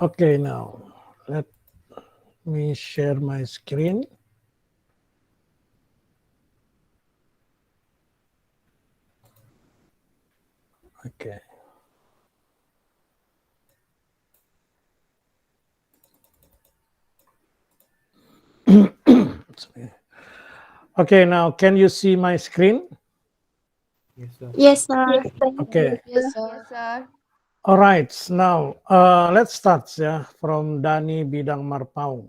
Okay, now let me share my screen. Okay. Okay, now can you see my screen? Yes, sir. Yes, sir. Okay. Yes, sir. Yes, sir. All right. Now let's start from Dani Bidang Marpau.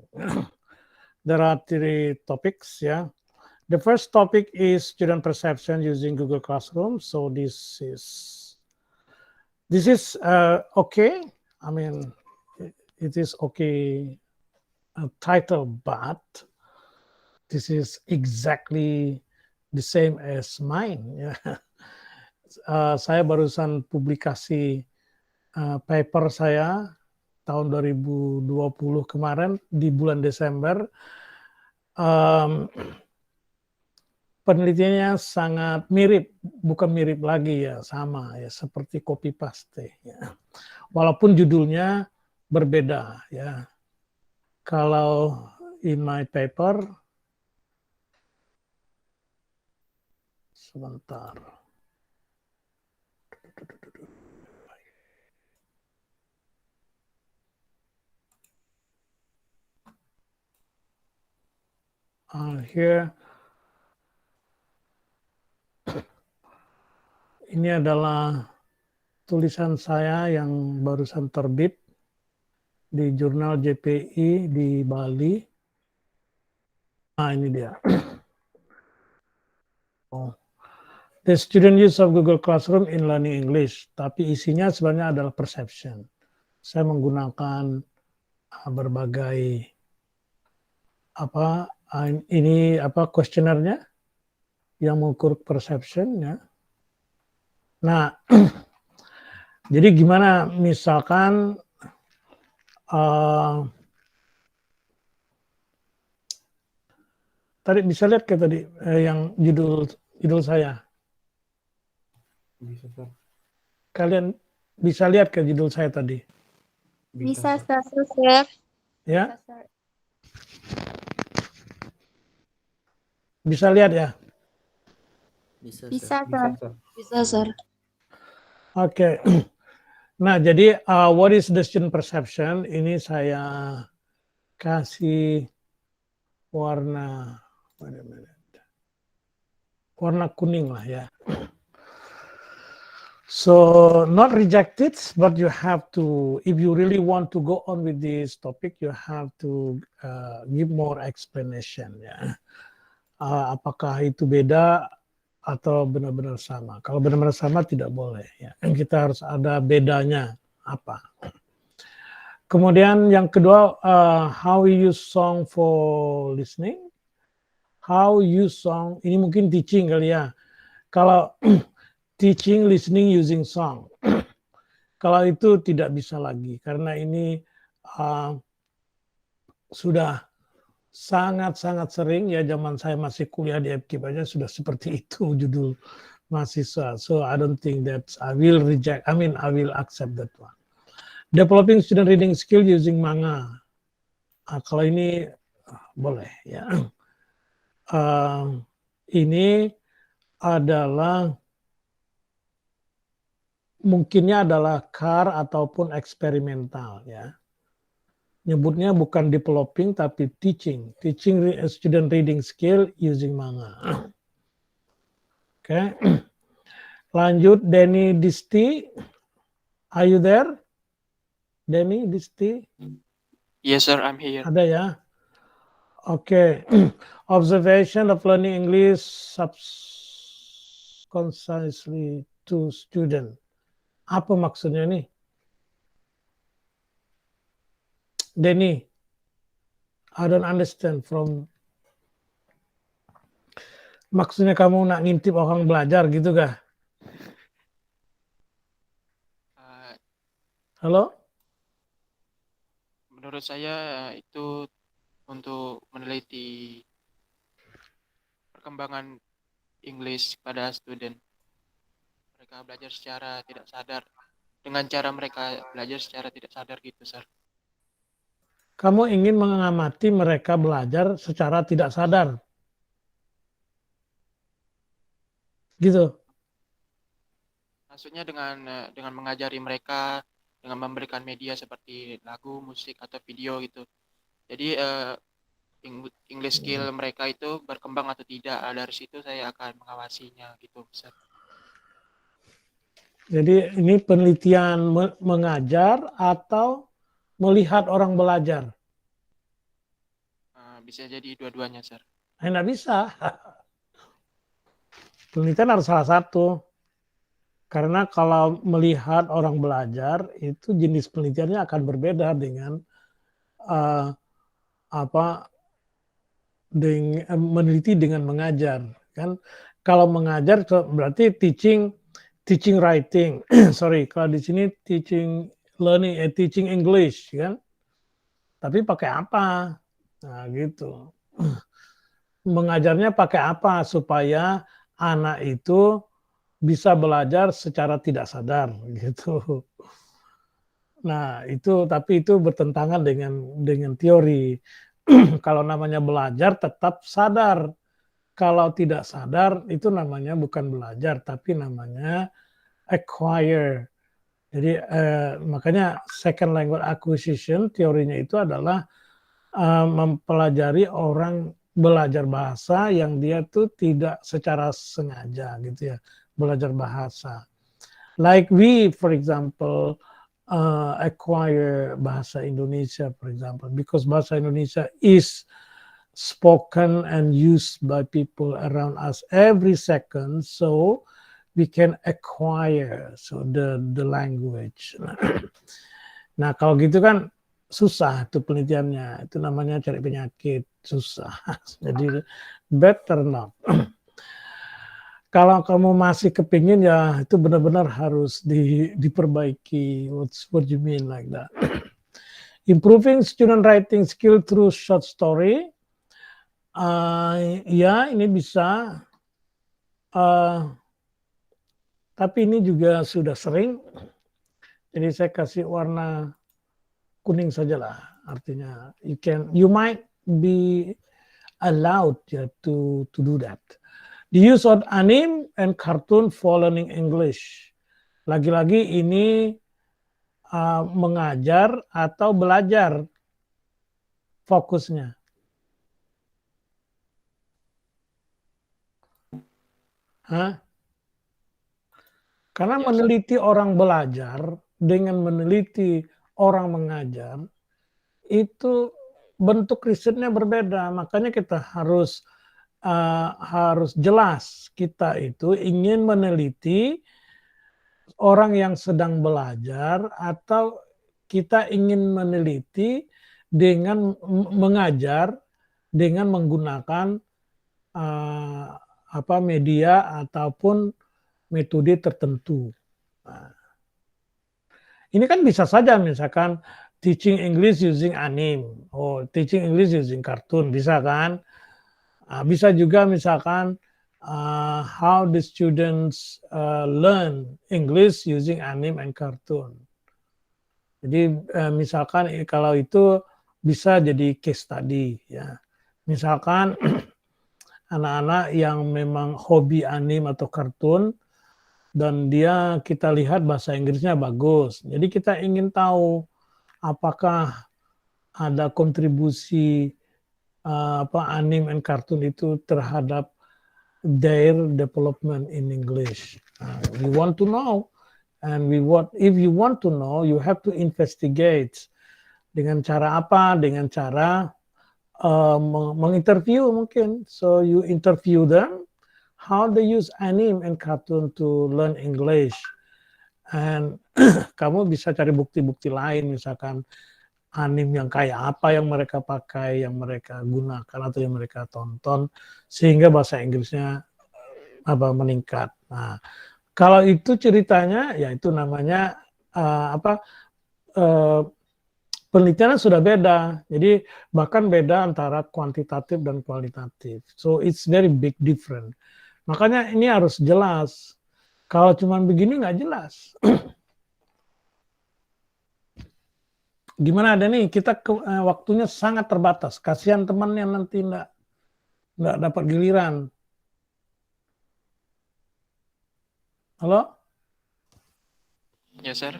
There are 3 topics. The first topic is student perception using Google Classroom. So this is okay. I mean, it is okay title, but this is exactly the same as mine. Saya barusan publikasi paper saya tahun 2020 kemarin di bulan Desember. Penelitiannya sangat mirip, bukan mirip lagi sama seperti copy paste Walaupun judulnya berbeda Kalau in my paper, sebentar. Here, ini adalah tulisan saya yang barusan terbit di jurnal JPI di Bali. Ini dia. The student use of Google Classroom in learning English. Tapi isinya sebenarnya adalah perception. Saya menggunakan berbagai kuesionernya yang mengukur perception Nah, jadi gimana misalkan tadi bisa lihat tadi yang judul saya. Bisa, sir. Kalian bisa lihat judul saya tadi? Bisa, sir. sir. Ya? Yes, sir. Bisa lihat ya? Bisa, Bisa, Bisa, sir. sir. Bisa, sir. Oke. Nah, jadi what is the student perception? Ini saya kasih warna kuning lah ya. So not rejected, but you have to, if you really want to go on with this topic, you have to give more explanation apakah itu beda atau benar-benar sama. Kalau benar-benar sama tidak boleh Kita harus ada bedanya apa. Kemudian yang kedua, how we use song for listening. How use song, ini mungkin teaching kali ya. Kalau teaching listening using song. Kalau itu tidak bisa lagi karena ini sudah sangat-sangat sering zaman saya masih kuliah di FKIP aja sudah seperti itu judul mahasiswa. So I don't think that I will accept that one. Developing student reading skill using manga. Kalau ini boleh ya. Ini adalah mungkinnya adalah CAR ataupun eksperimental ya. Nyebutnya bukan developing tapi teaching student reading skill using manga. Oke. Lanjut Denny Disti. Are you there? Denny Disti? Yes, sir, I'm here. Ada ya? Oke. Observation of learning English subconsciously to student. Apa maksudnya nih? Denny, I don't understand from maksudnya kamu nak ngintip orang belajar gitu kah? Halo? Menurut saya itu untuk meneliti perkembangan English pada student. Mereka belajar secara tidak sadar. Dengan cara mereka belajar secara tidak sadar gitu, sir. kamu ingin mengamati mereka belajar secara tidak sadar. Gitu. Maksudnya dengan mengajari mereka dengan memberikan media seperti lagu, musik atau video gitu. Jadi English skill mereka itu berkembang atau tidak. Dari situ saya akan mengawasinya gitu, Ustaz. Jadi ini penelitian mengajar atau melihat orang belajar. Bisa jadi dua-duanya, Sir. Nggak bisa. Penelitian harus salah satu. Karena kalau melihat orang belajar, itu jenis penelitiannya akan berbeda dengan meneliti dengan mengajar. Kan kalau mengajar berarti teaching writing. Sorry, kalau di sini teaching English, kan? Tapi pakai apa? Nah, gitu. Mengajarnya pakai apa supaya anak itu bisa belajar secara tidak sadar, gitu. Nah, tapi itu bertentangan dengan teori. Kalau namanya belajar tetap sadar. Kalau tidak sadar itu namanya bukan belajar, tapi namanya acquire. Jadi makanya second language acquisition teorinya itu adalah mempelajari orang belajar bahasa yang dia tuh tidak secara sengaja gitu ya, belajar bahasa. Like we, for example, acquire bahasa Indonesia, for example, because bahasa Indonesia is spoken and used by people around us every second, so we can acquire the language. Nah, kalau gitu kan susah tuh penelitiannya, itu namanya cari penyakit, susah. Jadi better not. Kalau kamu masih kepingin ya itu benar-benar harus diperbaiki. What you mean like that? Improving student writing skill through short story. Ya ini bisa. Tapi ini juga sudah sering. Jadi saya kasih warna kuning sajalah. Artinya you might be allowed to do that. The use of anime and cartoon for learning English. Lagi-lagi ini mengajar atau belajar fokusnya. Karena meneliti orang belajar dengan meneliti orang mengajar itu bentuk risetnya berbeda. Makanya kita harus jelas kita itu ingin meneliti orang yang sedang belajar atau kita ingin meneliti dengan mengajar dengan menggunakan media ataupun metode tertentu. Nah, ini kan bisa saja misalkan teaching English using anime, teaching English using cartoon, bisa kan? Bisa juga misalkan how the students learn English using anime and cartoon. Jadi misalkan kalau itu bisa jadi case study ya. Misalkan anak-anak yang memang hobi anime atau kartun dan kita lihat bahasa Inggrisnya bagus. Jadi kita ingin tahu apakah ada kontribusi anime and cartoon itu terhadap their development in English. We want to know, and if you want to know, you have to investigate. Dengan cara apa? Dengan cara menginterview mungkin. So you interview them, how they use anime and cartoon to learn English. And kamu bisa cari bukti-bukti lain, misalkan anime yang kayak apa yang mereka pakai, yang mereka gunakan atau yang mereka tonton sehingga bahasa Inggrisnya meningkat. Nah, kalau itu ceritanya ya itu namanya penelitian sudah beda. Jadi bahkan beda antara kuantitatif dan kualitatif. So it's very big different. Makanya ini harus jelas. Kalau cuma begini nggak jelas. Gimana ada nih, kita waktunya sangat terbatas. Kasihan teman yang nanti nggak dapat giliran. Halo? Ya, Sir.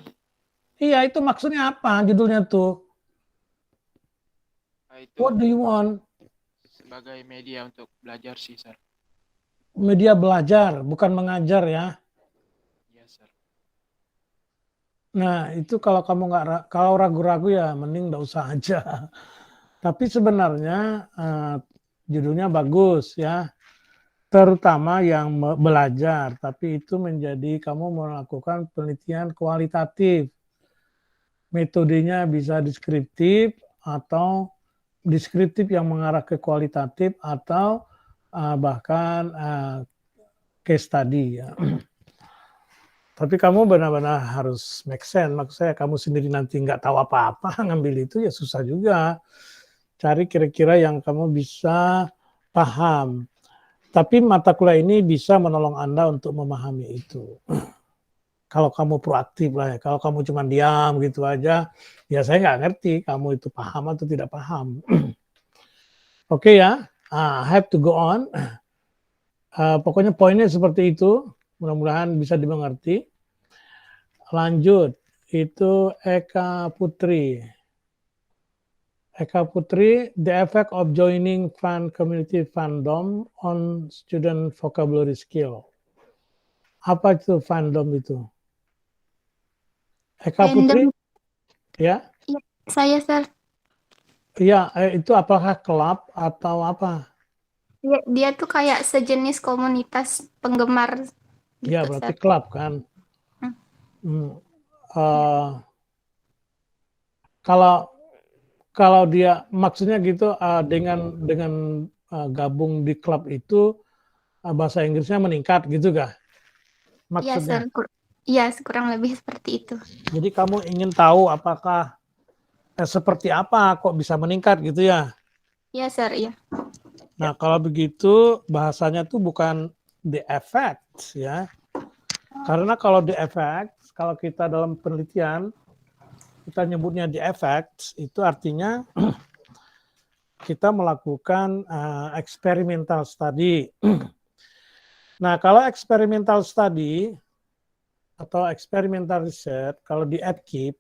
Iya, itu maksudnya apa judulnya tuh? Nah, itu What do you want? sebagai media untuk belajar sih, Sir. Media belajar, bukan mengajar ya. Iya, Sir. Nah, itu kalau kamu kalau ragu-ragu ya mending nggak usah aja. Tapi sebenarnya judulnya bagus ya, terutama yang belajar. Tapi itu menjadi kamu melakukan penelitian kualitatif. Metodenya bisa deskriptif atau deskriptif yang mengarah ke kualitatif atau bahkan case study ya. Tapi kamu benar-benar harus make sense. Maksud saya kamu sendiri nanti nggak tahu apa-apa ngambil itu ya susah juga. Cari kira-kira yang kamu bisa paham. Tapi mata kuliah ini bisa menolong Anda untuk memahami itu. Kalau kamu proaktif lah ya. Kalau kamu cuma diam gitu aja, ya saya nggak ngerti kamu itu paham atau tidak paham. Oke ya, I have to go on. Pokoknya poinnya seperti itu. Mudah-mudahan bisa dimengerti. Lanjut, itu Eka Putri. Eka Putri, the effect of joining fan community fandom on student vocabulary skill. Apa itu fandom itu? Eka Putri, ya? Ya, saya, Sir. Iya, itu apakah klub atau apa? Dia tuh kayak sejenis komunitas penggemar Ya, gitu, berarti Sir. klub kan. Kalau dia maksudnya gitu dengan gabung di klub itu bahasa Inggrisnya meningkat gitu kah? Iya, Maksudnya. Sir. Iya, kurang lebih seperti itu. Jadi kamu ingin tahu apakah seperti apa kok bisa meningkat gitu ya? Iya, Sir, iya. Nah, kalau begitu bahasanya tuh bukan the effect ya. Karena kalau the effect, kalau kita dalam penelitian kita nyebutnya the effect, itu artinya kita melakukan experimental study. Nah, kalau experimental study atau experimental research, kalau di EdKeep,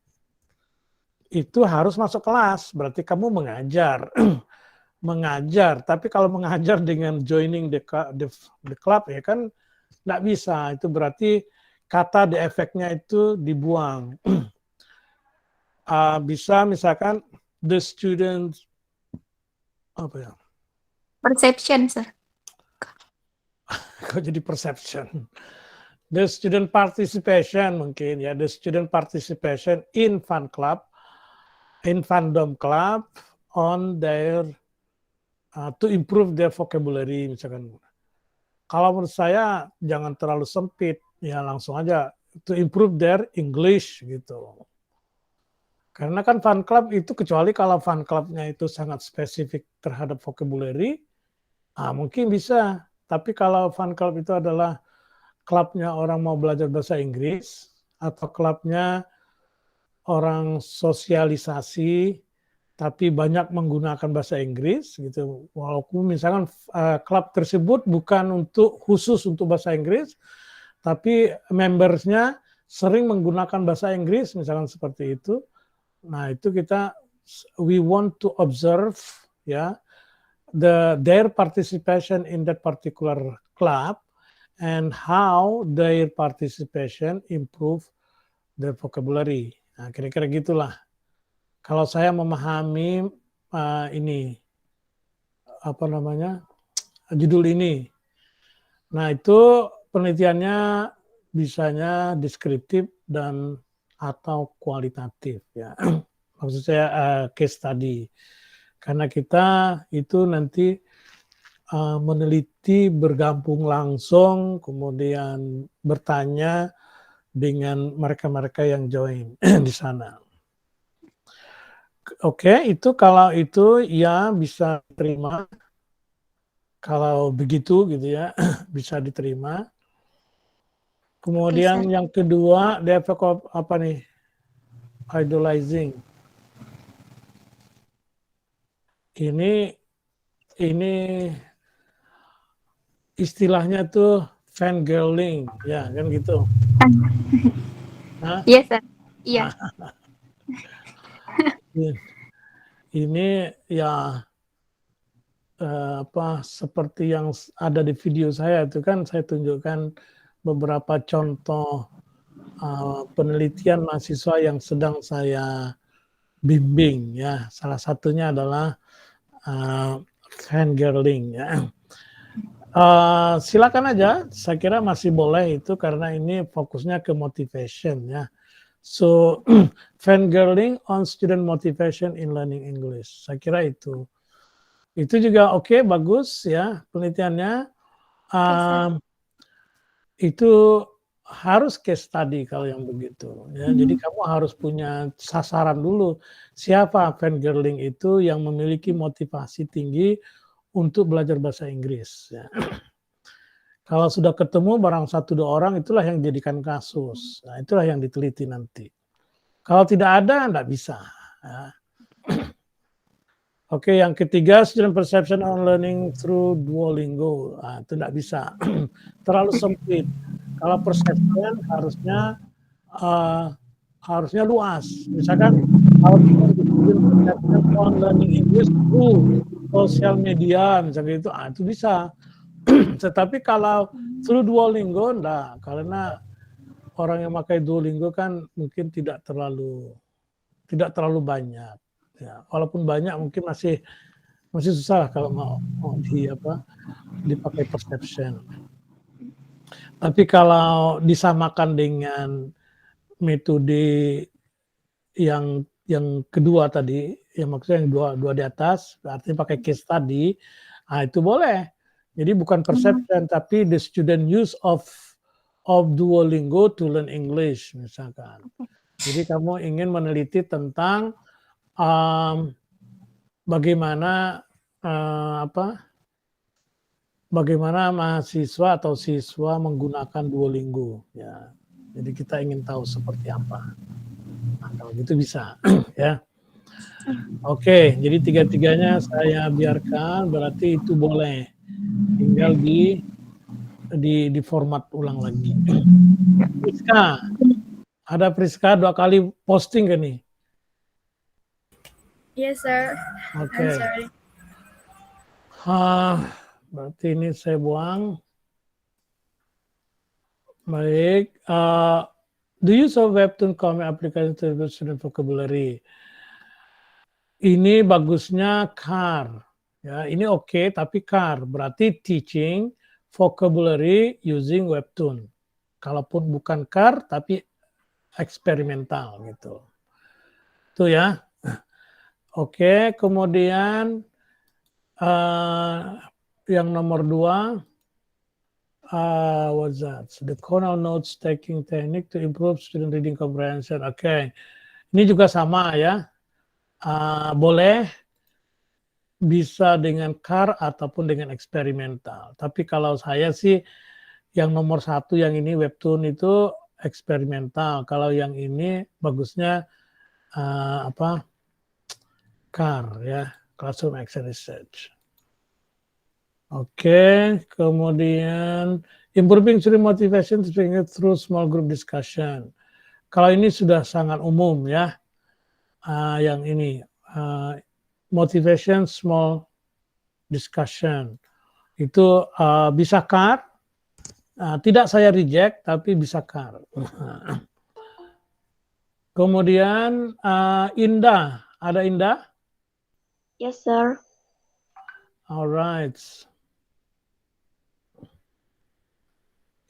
itu harus masuk kelas, berarti kamu mengajar. Mengajar, tapi kalau mengajar dengan joining the club ya kan nggak bisa, itu berarti kata the effect-nya itu dibuang. Bisa misalkan the student apa ya? Perception, Sir. Kok jadi perception? The student participation mungkin ya, the student participation in fan club, in fandom club on their to improve their vocabulary misalkan. Kalau menurut saya jangan terlalu sempit, ya langsung aja to improve their English gitu. Karena kan fan club itu kecuali kalau fan clubnya itu sangat spesifik terhadap vocabulary, mungkin bisa. Tapi kalau fan club itu adalah klubnya orang mau belajar bahasa Inggris atau klubnya orang sosialisasi tapi banyak menggunakan bahasa Inggris gitu. Walaupun misalkan klub tersebut bukan khusus untuk bahasa Inggris, tapi membersnya sering menggunakan bahasa Inggris, misalkan seperti itu. Nah, itu we want to observe ya their participation in that particular club and how their participation improve their vocabulary. Nah, kira-kira gitulah. Kalau saya memahami ini apa namanya judul ini, nah itu penelitiannya bisanya deskriptif dan atau kualitatif ya. Maksud saya case study, karena kita itu nanti meneliti bergabung langsung, kemudian bertanya dengan mereka-mereka yang join di sana. Oke, itu kalau itu ya bisa diterima. Kalau begitu gitu ya, bisa diterima. Kemudian yang kedua, the effect of apa nih? Idolizing. ini istilahnya tuh fangirling, ya kan gitu. Hah? Iya, Sir. Iya. Ini ya seperti yang ada di video saya itu kan saya tunjukkan beberapa contoh penelitian mahasiswa yang sedang saya bimbing ya. Salah satunya adalah fangirling ya. Silakan aja, saya kira masih boleh itu karena ini fokusnya ke motivation ya. So fangirling on student motivation in learning English. Saya kira itu juga oke, bagus ya penelitiannya. Itu harus case study kalau yang begitu ya. Jadi kamu harus punya sasaran dulu siapa fangirling itu yang memiliki motivasi tinggi untuk belajar bahasa Inggris ya. Kalau sudah ketemu barang 1-2 orang itulah yang dijadikan kasus. Nah, itulah yang diteliti nanti. Kalau tidak ada enggak bisa ya. Oke, yang ketiga student perception on learning through Duolingo. Nah, itu enggak bisa. Terlalu sempit. Kalau perception harusnya luas. Misalkan kalau kita bikin perception on learning English through sosial media misalnya itu bisa. Tetapi kalau through Duolingo enggak, karena orang yang pakai Duolingo kan mungkin tidak terlalu banyak. Ya, walaupun banyak mungkin masih susah kalau mau dipakai perception. Tapi kalau disamakan dengan metode yang kedua tadi, yang maksudnya yang dua di atas, artinya pakai case study, itu boleh. Jadi bukan perception, tapi the student use of Duolingo to learn English misalkan. Jadi kamu ingin meneliti tentang bagaimana mahasiswa atau siswa menggunakan Duolingo ya. Jadi kita ingin tahu seperti apa. Nah, kalau gitu bisa ya. Oke, jadi tiga-tiganya saya biarkan, berarti itu boleh. Tinggal di format ulang lagi. Priska, ada Priska 2 kali posting kan nih? Yes, sir. Oke. I'm sorry. Berarti ini saya buang. Baik. The use of Webtoon Comic application to improve student vocabulary. Ini bagusnya CAR. Ya, ini oke, tapi CAR berarti teaching vocabulary using Webtoon. Kalaupun bukan CAR, tapi eksperimental gitu. Itu ya. Oke, kemudian yang nomor 2, what's that? The Cornell notes taking technique to improve student reading comprehension. Oke, ini juga sama ya. Boleh bisa dengan CAR ataupun dengan eksperimental. Tapi kalau saya sih yang nomor 1 yang ini Webtoon itu eksperimental. Kalau yang ini bagusnya CAR ya, Classroom Action Research. Oke, kemudian improving student motivation through small group discussion. Kalau ini sudah sangat umum ya, yang ini motivation small discussion itu bisa CAR, tidak saya reject tapi bisa CAR. Kemudian Indah, ada Indah? Yes, sir. Alright.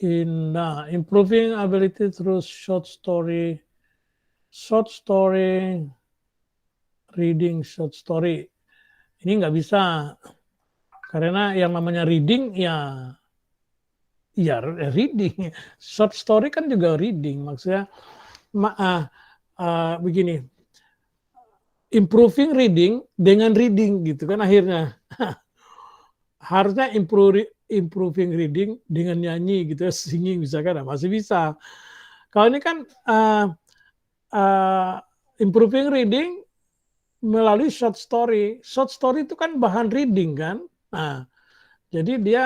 Indah, improving ability through short story, reading short story. Ini nggak bisa, karena yang namanya reading ya reading. Short story kan juga reading, maksudnya begini. Improving reading dengan reading gitu kan akhirnya. Harusnya improving reading dengan nyanyi gitu, singing misalkan masih bisa. Kalau ini kan improving reading melalui short story. Short story itu kan bahan reading kan. Nah, jadi dia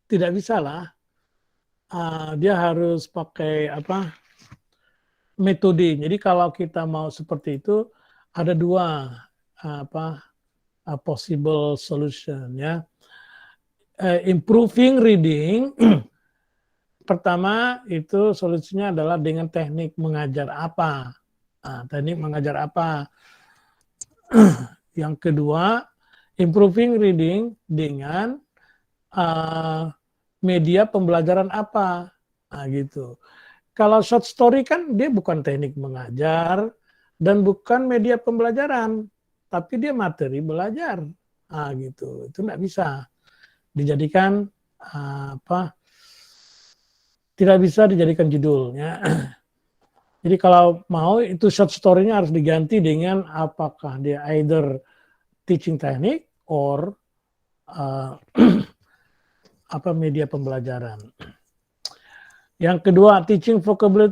tidak bisa lah. Dia harus pakai apa? Metode. Jadi kalau kita mau seperti itu ada dua possible solution ya. Improving reading. Pertama itu solusinya adalah dengan teknik mengajar apa. Teknik mengajar apa. Yang kedua, improving reading dengan media pembelajaran apa. Gitu. Kalau short story kan dia bukan teknik mengajar dan bukan media pembelajaran, tapi dia materi belajar. Gitu. Itu nggak bisa dijadikan tidak bisa dijadikan judulnya. Jadi kalau mau itu short story-nya harus diganti dengan apakah dia either teaching technique or media pembelajaran. Yang kedua, teaching vocabulary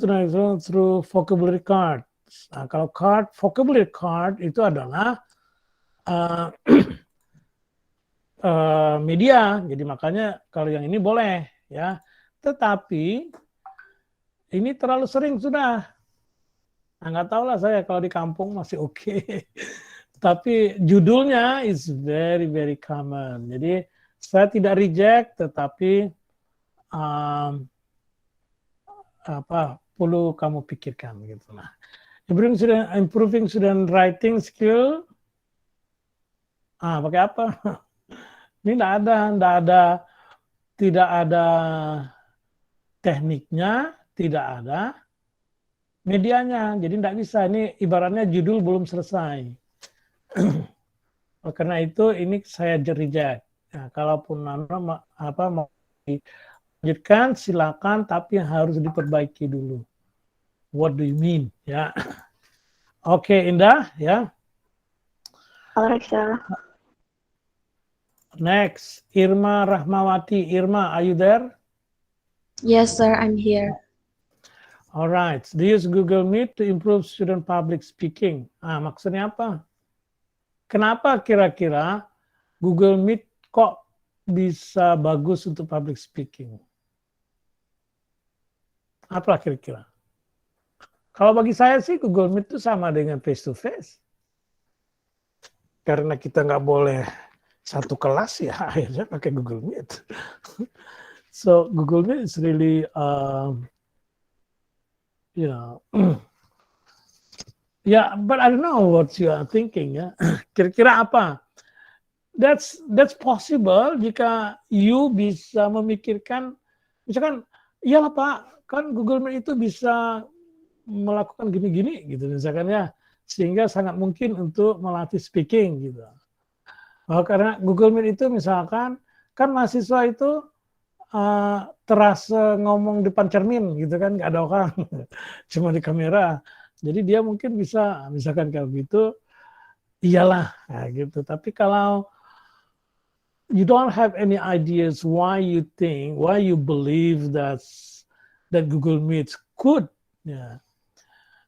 through vocabulary card. Nah, kalau vocabulary card itu adalah media. Jadi makanya kalau yang ini boleh ya. Tetapi ini terlalu sering sudah. Nah, nggak tahu lah saya kalau di kampung masih oke. Tapi judulnya is very very common. Jadi saya tidak reject, tetapi perlu kamu pikirkan gitu. Nah, improving student writing skill. Pakai apa? Ini tidak ada tekniknya, tidak ada medianya, jadi tidak bisa. Ini ibaratnya judul belum selesai. Karena itu ini saya reject. Nah, kalaupun mau dilanjutkan silakan, tapi harus diperbaiki dulu. What do you mean? Ya, oke, Indah, ya. Alright, sir. Next, Irma Rahmawati. Irma, are you there? Yes, sir, I'm here. All right. Do you use Google Meet to improve student public speaking? Maksudnya apa? Kenapa kira-kira Google Meet kok bisa bagus untuk public speaking? Apa kira-kira? Kalau bagi saya sih Google Meet itu sama dengan face to face. Karena kita nggak boleh satu kelas ya, akhirnya pakai Google Meet. So Google Meet is really, but I don't know what you are thinking ya. Kira-kira apa? That's possible jika you bisa memikirkan, misalkan, iyalah Pak, kan Google Meet itu bisa melakukan gini-gini gitu misalkan ya, sehingga sangat mungkin untuk melatih speaking gitu. Karena Google Meet itu misalkan, kan mahasiswa itu terasa ngomong depan cermin gitu kan, nggak ada orang, cuma di kamera. Jadi dia mungkin bisa, misalkan kalau gitu, iyalah, gitu. Tapi kalau you don't have any ideas why you believe that Google Meet could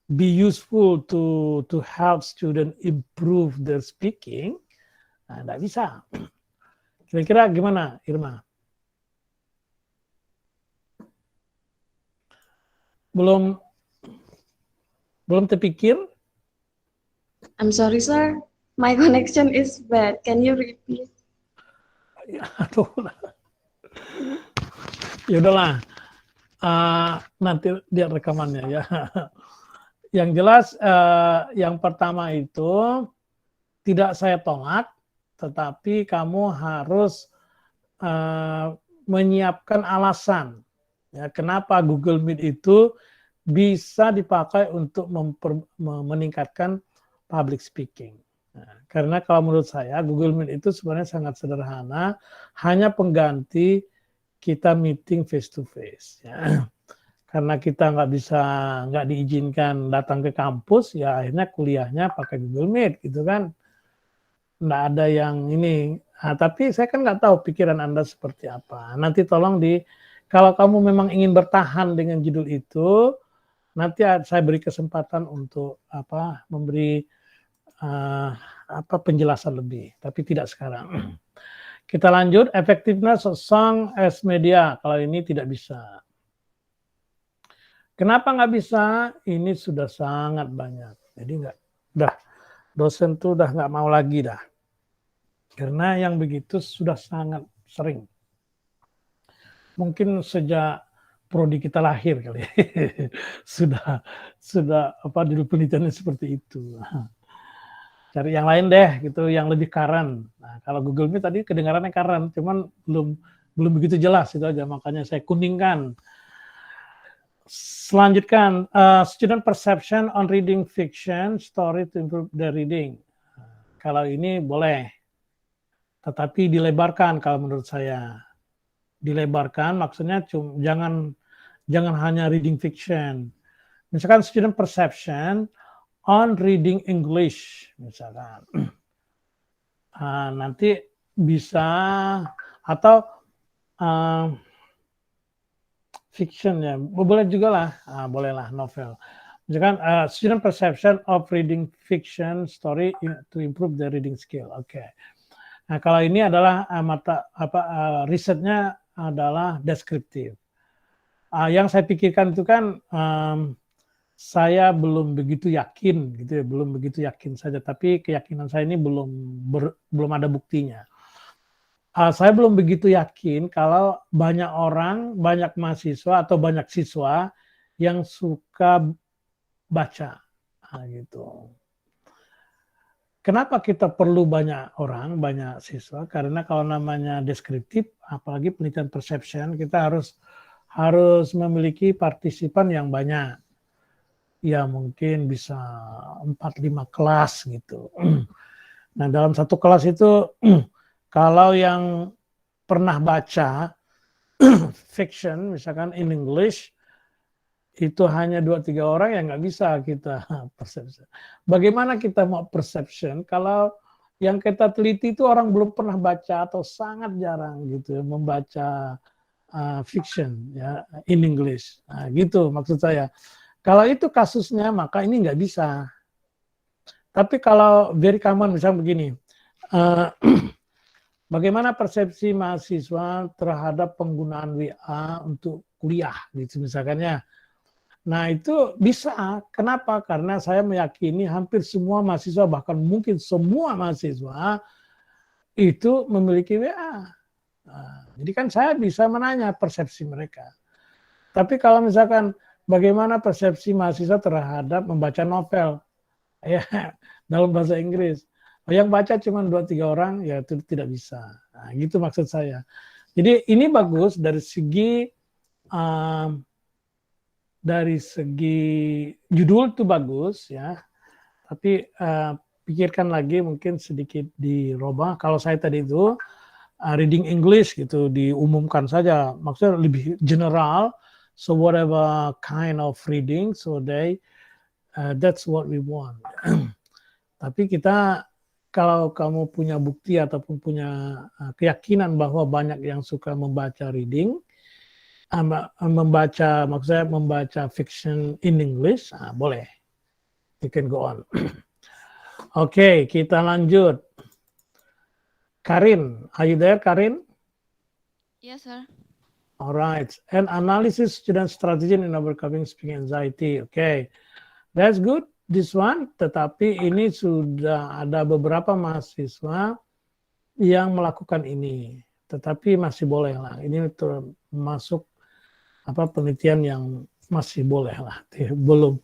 be useful to help students improve their speaking, nggak bisa. Kira-kira gimana, Irma? Belum terpikir? I'm sorry, sir. My connection is bad. Can you repeat? Aduh. Ya udahlah. Nanti lihat rekamannya ya. Yang jelas yang pertama itu tidak saya tolak, tetapi kamu harus menyiapkan alasan. Ya, kenapa Google Meet itu bisa dipakai untuk meningkatkan public speaking. Nah, karena kalau menurut saya Google Meet itu sebenarnya sangat sederhana, hanya pengganti kita meeting face to face. Ya. Karena kita nggak diizinkan datang ke kampus, ya akhirnya kuliahnya pakai Google Meet gitu kan. Nggak ada yang ini. Tapi saya kan nggak tahu pikiran Anda seperti apa. Nanti tolong kalau kamu memang ingin bertahan dengan judul itu, nanti saya beri kesempatan untuk memberi penjelasan lebih, tapi tidak sekarang. Kita lanjut, effectiveness of song as media. Kalau ini tidak bisa. Kenapa nggak bisa? Ini sudah sangat banyak. Jadi dosen tuh udah nggak mau lagi dah. Karena yang begitu sudah sangat sering. Mungkin sejak prodi kita lahir kali. sudah dulu penelitiannya seperti itu. Cari yang lain deh gitu, yang lebih current. Nah, kalau Google Meet tadi kedengarannya current, cuman belum begitu jelas itu aja, makanya saya kuningkan. Selanjutkan, student perception on reading fiction story to improve the reading. Kalau ini boleh, tetapi dilebarkan kalau menurut saya. Dilebarkan maksudnya jangan hanya reading fiction. Misalkan student perception on reading English, misalkan. Nanti bisa, atau fiction ya, boleh juga lah, bolehlah novel. Misalkan student perception of reading fiction story to improve the reading skill. Oke. Nah, kalau ini adalah risetnya adalah deskriptif. Yang saya pikirkan itu kan saya belum begitu yakin gitu ya, belum begitu yakin saja, tapi keyakinan saya ini belum ada buktinya. Saya belum begitu yakin kalau banyak orang, banyak mahasiswa atau banyak siswa yang suka baca gitu. Kenapa kita perlu banyak orang, banyak siswa? Karena kalau namanya deskriptif, apalagi penelitian perception, kita harus memiliki partisipan yang banyak. Ya mungkin bisa 4-5 kelas gitu. Nah dalam satu kelas itu kalau yang pernah baca fiction misalkan in English itu hanya 2-3 orang yang nggak bisa kita perception. Bagaimana kita mau perception kalau yang kita teliti itu orang belum pernah baca atau sangat jarang gitu ya, membaca fiction ya in English. Nah, gitu maksud saya. Kalau itu kasusnya, maka ini nggak bisa. Tapi kalau very common, misalnya begini, bagaimana persepsi mahasiswa terhadap penggunaan WA untuk kuliah, gitu misalkannya. Nah itu bisa. Kenapa? Karena saya meyakini hampir semua mahasiswa, bahkan mungkin semua mahasiswa itu memiliki WA. Nah, jadi kan saya bisa menanya persepsi mereka. Tapi kalau misalkan bagaimana persepsi mahasiswa terhadap membaca novel ya dalam bahasa Inggris? Yang baca cuma 2-3 orang, ya itu tidak bisa. Nah, gitu maksud saya. Jadi ini bagus dari segi judul itu bagus ya. Tapi pikirkan lagi mungkin sedikit dirubah. Kalau saya tadi itu reading English gitu diumumkan saja, maksudnya lebih general. So whatever kind of reading, so that's what we want. Tapi kita, kalau kamu punya bukti ataupun punya keyakinan bahwa banyak yang suka membaca reading, maksudnya membaca fiction in English, boleh. You can go on. Oke, kita lanjut. Karin, are you there, Karin? Yes, sir. Alright, and analysis student strategy in overcoming speaking anxiety. Okay, that's good. This one, tetapi ini sudah ada beberapa mahasiswa yang melakukan ini, tetapi masih boleh lah. Ini termasuk penelitian yang masih boleh lah. Belum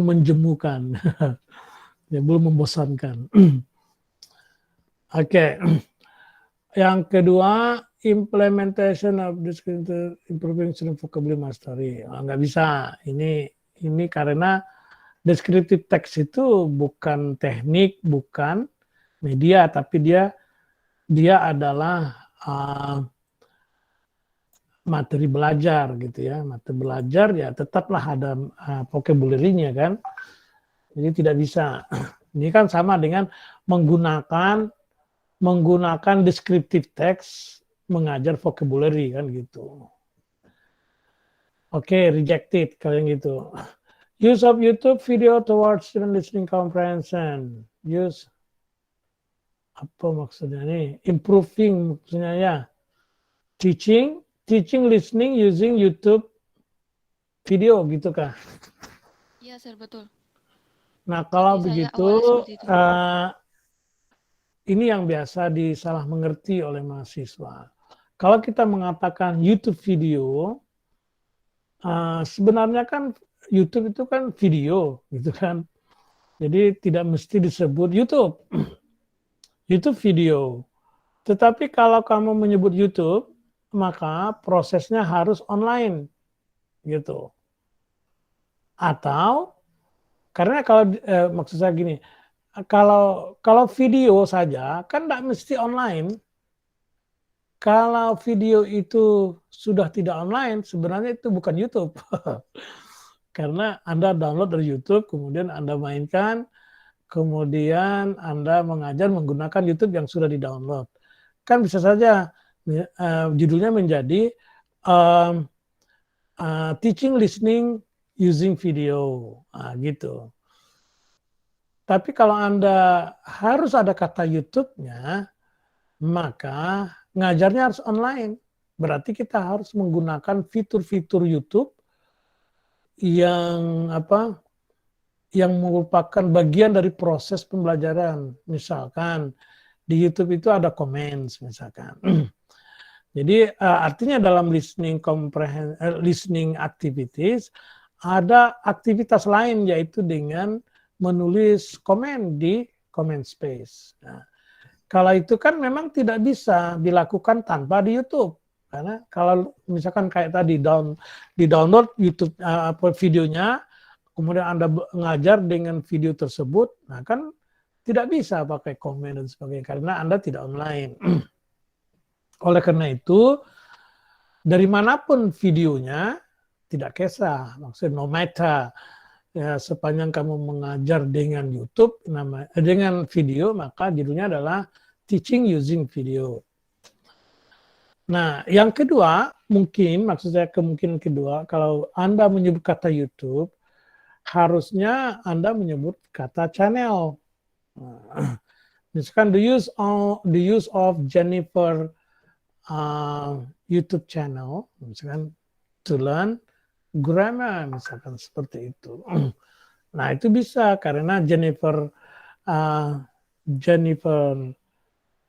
menjemukan, ya, belum membosankan. Oke. Yang kedua, implementation of descriptive improving student vocabulary mastery. Nggak bisa. Ini karena descriptive text itu bukan teknik, bukan media, tapi dia adalah materi belajar gitu ya. Materi belajar ya tetaplah ada vocabulary-nya kan. Jadi tidak bisa. Ini kan sama dengan menggunakan descriptive text mengajar vocabulary kan gitu. Oke, rejected kalau yang gitu. Use of YouTube video towards student listening comprehension. Use apa maksudnya nih? Improving maksudnya ya. Teaching listening using YouTube video gitu kah? Iya, sir, betul. Nah, kalau Jadi saya begitu, awalnya seperti itu. ini yang biasa disalah mengerti oleh mahasiswa. Kalau kita mengatakan YouTube video, sebenarnya kan YouTube itu kan video, gitu kan. Jadi tidak mesti disebut YouTube. YouTube video. Tetapi kalau kamu menyebut YouTube, maka prosesnya harus online, gitu. Atau karena kalau maksud saya gini, kalau video saja kan tidak mesti online. Kalau video itu sudah tidak online, sebenarnya itu bukan YouTube. Karena Anda download dari YouTube, kemudian Anda mainkan, kemudian Anda mengajar menggunakan YouTube yang sudah di-download. Kan bisa saja judulnya menjadi teaching listening using video, gitu. Tapi kalau Anda harus ada kata YouTube-nya, maka ngajarnya harus online. Berarti kita harus menggunakan fitur-fitur YouTube yang yang merupakan bagian dari proses pembelajaran. Misalkan di YouTube itu ada comments misalkan. Jadi artinya dalam listening activities ada aktivitas lain, yaitu dengan menulis komen di comment space. Nah, kalau itu kan memang tidak bisa dilakukan tanpa di YouTube. Karena kalau misalkan kayak tadi di-download YouTube videonya, kemudian Anda ngajar dengan video tersebut, nah kan tidak bisa pakai komen dan sebagainya karena Anda tidak online. Oleh karena itu, dari manapun videonya tidak kisah, maksudnya no matter, ya, sepanjang kamu mengajar dengan YouTube, dengan video, maka judulnya adalah teaching using video. Nah, yang kedua, mungkin maksud saya kemungkinan kedua, kalau Anda menyebut kata YouTube, harusnya Anda menyebut kata channel. Misalkan the use of Jennifer YouTube channel, misalkan to learn grammar, misalkan seperti itu. Nah, itu bisa karena Jennifer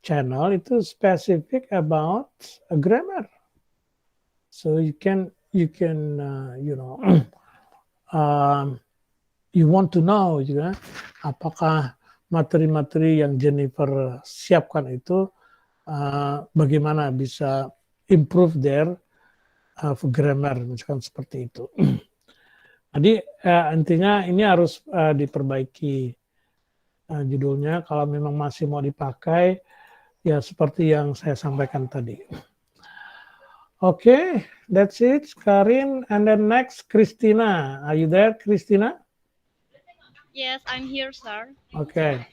channel itu specific about grammar. So you want to know juga apakah materi-materi yang Jennifer siapkan itu bagaimana bisa improve their grammar, misalkan seperti itu. Jadi intinya ini harus diperbaiki judulnya kalau memang masih mau dipakai, ya seperti yang saya sampaikan tadi. Okay, that's it, Karin. And then next, Christina. Are you there, Christina? Yes, I'm here, sir. Okay.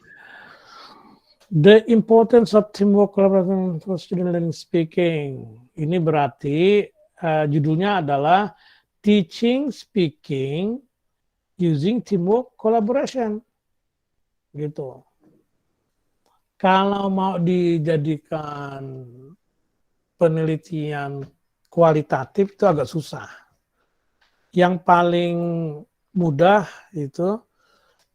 The importance of teamwork collaboration for student learning speaking. Ini berarti judulnya adalah teaching speaking using teamwork collaboration. Gitu. Kalau mau dijadikan penelitian kualitatif itu agak susah. Yang paling mudah itu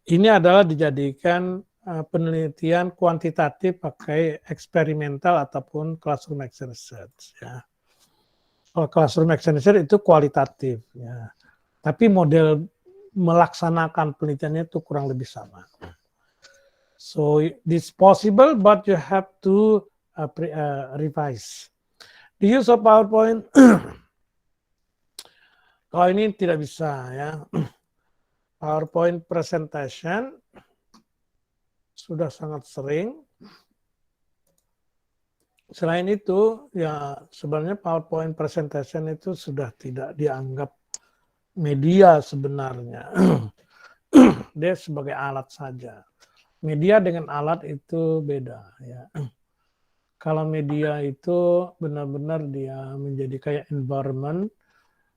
ini adalah dijadikan penelitian kuantitatif pakai eksperimental ataupun classroom exercise. Ya. Kalau classroom exercise itu kualitatif. Ya. Tapi model melaksanakan penelitiannya itu kurang lebih sama. So this possible, but you have to revise. The use of PowerPoint, kalau ini tidak bisa ya. PowerPoint presentation sudah sangat sering. Selain itu, ya sebenarnya PowerPoint presentation itu sudah tidak dianggap media sebenarnya. Dia sebagai alat saja. Media dengan alat itu beda ya. Kalau media itu benar-benar dia menjadi kayak environment,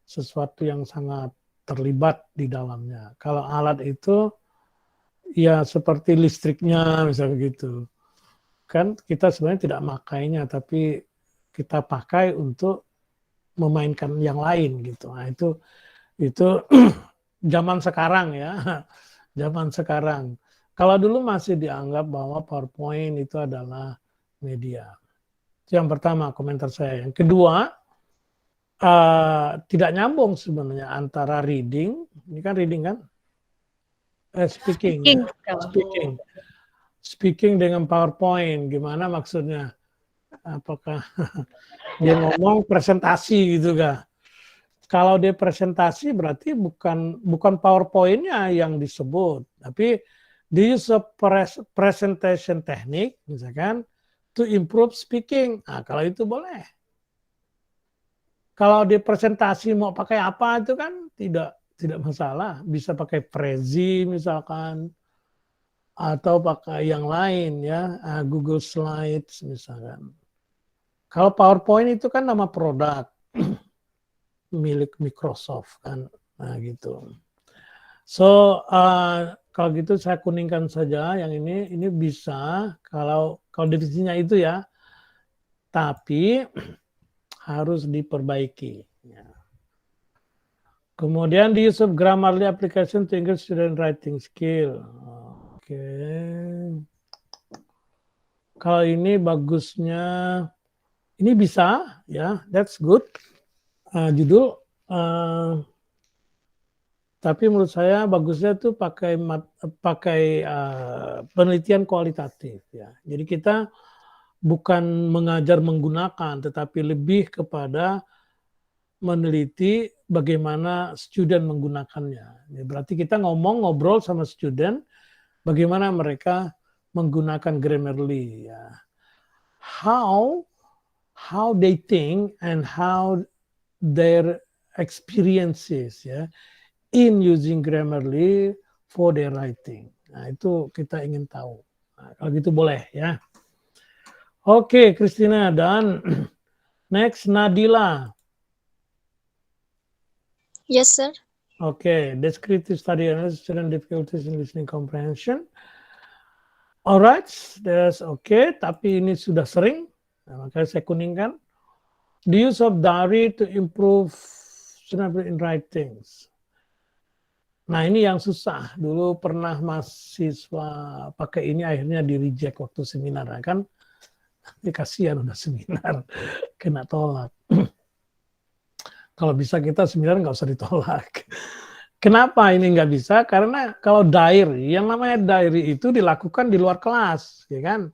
sesuatu yang sangat terlibat di dalamnya. Kalau alat itu ya seperti listriknya misalnya begitu. Kan kita sebenarnya tidak makainya, tapi kita pakai untuk memainkan yang lain gitu. Nah, itu zaman sekarang ya. Zaman sekarang. Kalau dulu masih dianggap bahwa PowerPoint itu adalah media. Itu yang pertama komentar saya. Yang kedua, tidak nyambung sebenarnya antara reading, ini kan reading kan? Speaking. Speaking dengan PowerPoint, gimana maksudnya? Apakah dia ngomong presentasi gitu kah? Kalau dia presentasi berarti bukan PowerPoint-nya yang disebut, tapi the use of presentation technique, misalkan, to improve speaking. Nah, kalau itu boleh. Kalau dia presentasi mau pakai apa itu kan tidak masalah. Bisa pakai Prezi misalkan, atau pakai yang lain ya, Google Slides misalkan. Kalau PowerPoint itu kan nama produk milik Microsoft kan, nah gitu. So kalau gitu saya kuningkan saja yang ini bisa kalau definisinya itu ya, tapi harus diperbaiki. Ya. Kemudian the use of Grammarly application to increase student writing skill. Oke. Kalau ini bagusnya, ini bisa ya, that's good. Judul. Tapi menurut saya bagusnya tuh pakai penelitian kualitatif ya. Jadi kita bukan mengajar menggunakan, tetapi lebih kepada meneliti bagaimana student menggunakannya. Ya, berarti kita ngobrol sama student, bagaimana mereka menggunakan Grammarly. Ya. How they think and how their experiences ya in using Grammarly for their writing. Nah, itu kita ingin tahu. Nah, kalau gitu boleh ya. Oke, Christina, dan next Nadila. Yes, sir. Oke, descriptive study analysis student difficulties in listening comprehension. Alright, that's okay. Tapi ini sudah sering, nah, makanya saya kuningkan. The use of diary to improve student in writings. Nah, ini yang susah. Dulu pernah mahasiswa pakai ini, akhirnya di reject waktu seminar kan. Ini kasihan udah seminar, kena tolak. Kalau bisa kita seminar nggak usah ditolak. Kenapa ini nggak bisa? Karena kalau diary, yang namanya diary itu dilakukan di luar kelas, ya kan?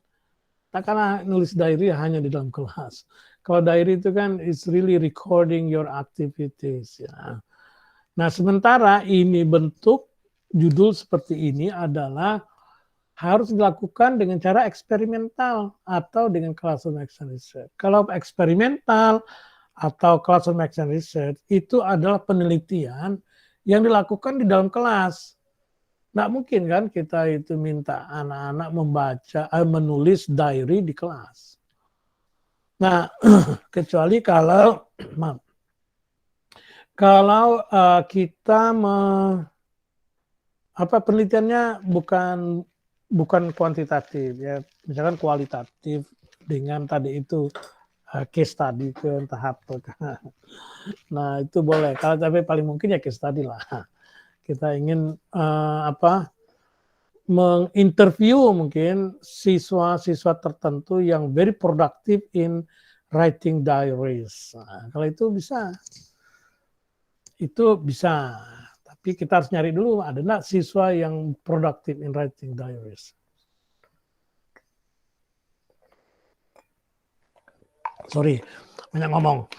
Nah, karena nulis diary hanya di dalam kelas. Kalau diary itu kan it's really recording your activities. Ya. Nah, sementara ini bentuk judul seperti ini adalah harus dilakukan dengan cara eksperimental atau dengan classroom action research. Kalau eksperimental atau classroom action research itu adalah penelitian yang dilakukan di dalam kelas. Nggak mungkin kan kita itu minta anak-anak menulis diary di kelas. Nah, kecuali kalau kita penelitiannya bukan kuantitatif ya, misalkan kualitatif dengan tadi itu case study ke entah apa. Nah, itu boleh. Kalau tapi paling mungkin ya case study lah. Kita ingin menginterview mungkin siswa-siswa tertentu yang very productive in writing diaries. Nah, kalau itu bisa. Itu bisa. Tapi kita harus nyari dulu, ada nggak siswa yang productive in writing diaries. Sorry, banyak ngomong.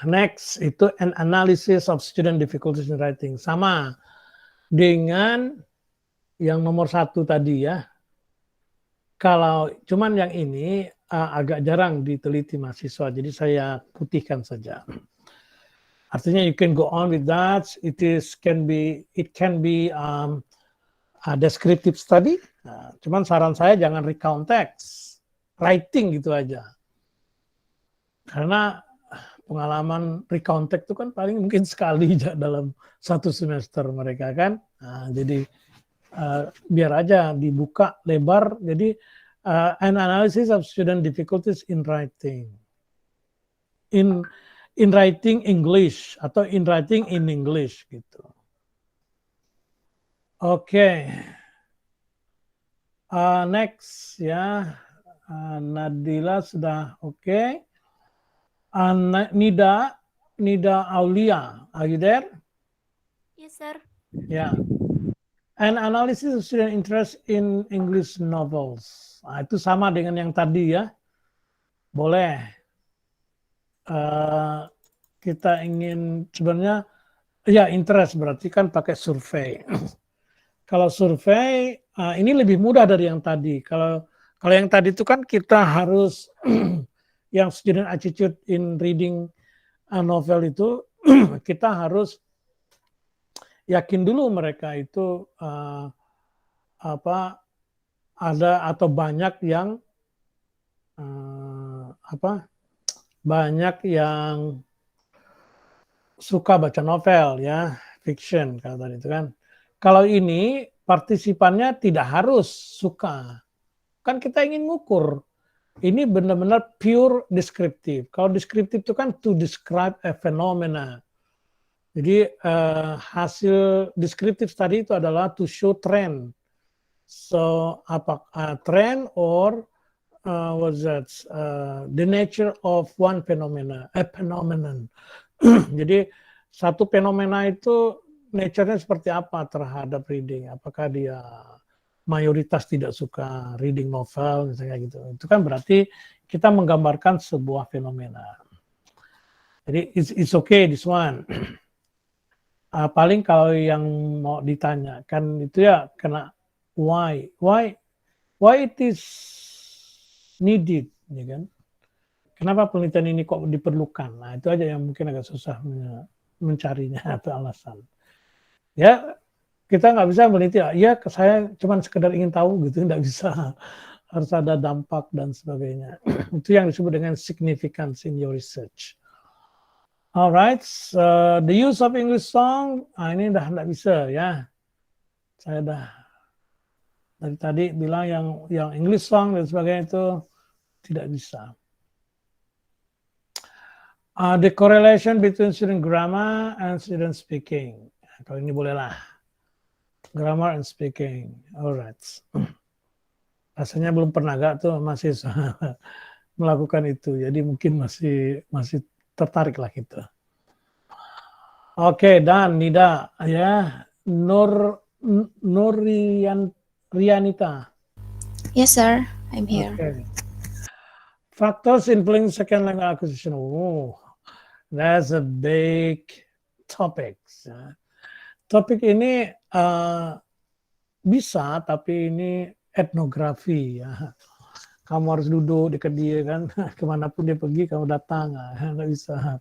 Next, itu an analysis of student difficulties in writing. Sama dengan yang nomor 1 tadi ya. Kalau cuman yang ini agak jarang diteliti mahasiswa, jadi saya putihkan saja. Artinya you can go on with that. It can be a descriptive study. Nah, cuman saran saya jangan recount text, writing gitu aja. Karena pengalaman recounted itu kan paling mungkin sekali dalam satu semester mereka kan. Nah, jadi biar aja dibuka lebar. Jadi an analysis of student difficulties in writing. In writing English atau in writing in English gitu. Oke. Next ya. Nadila sudah oke. Nida Aulia, are you there? Yes, sir. Yeah. An analysis of student interest in English novels. Nah, itu sama dengan yang tadi ya. Boleh. Kita ingin sebenarnya ya interest berarti kan pakai survei. Kalau survei ini lebih mudah dari yang tadi. Kalau yang tadi itu kan kita harus yang student attitude in reading a novel itu kita harus yakin dulu mereka itu ada atau banyak yang banyak yang suka baca novel ya, fiction kata itu kan. Kalau ini partisipannya tidak harus suka. Kan kita ingin ngukur. Ini benar-benar pure deskriptif. Kalau deskriptif itu kan to describe a phenomena. Jadi hasil deskriptif tadi itu adalah to show trend. So apa trend or what's that? The nature of one phenomena, a phenomenon. Jadi satu fenomena itu nature-nya seperti apa terhadap reading? Apakah dia mayoritas tidak suka reading novel misalnya gitu. Itu kan berarti kita menggambarkan sebuah fenomena. Jadi it's okay this one. Paling kalau yang mau ditanyakan itu ya kena why it is needed, ya kan? Kenapa penelitian ini kok diperlukan? Nah itu aja yang mungkin agak susah mencarinya atau alasan. Ya kita nggak bisa meneliti. Ya saya cuma sekedar ingin tahu gitu, nggak bisa. Harus ada dampak dan sebagainya. Itu yang disebut dengan significance in your research. Alright, the use of English song, ini udah nggak bisa ya. Saya dah dari tadi bilang yang English song dan sebagainya itu tidak bisa. The correlation between student grammar and student speaking. Kalau ini bolehlah. Grammar and speaking. Alright. Rasanya belum pernah gak tuh masih melakukan itu. Jadi mungkin masih tertarik lah kita. Oke, dan Nida ya, Rianita. Yes, sir. I'm here. Okay. Factors influence second language acquisition. Oh, that's a big topic. Topik ini bisa, tapi ini etnografi ya. Kamu harus duduk dekat dia kan, kemanapun dia pergi kamu datang, nggak bisa.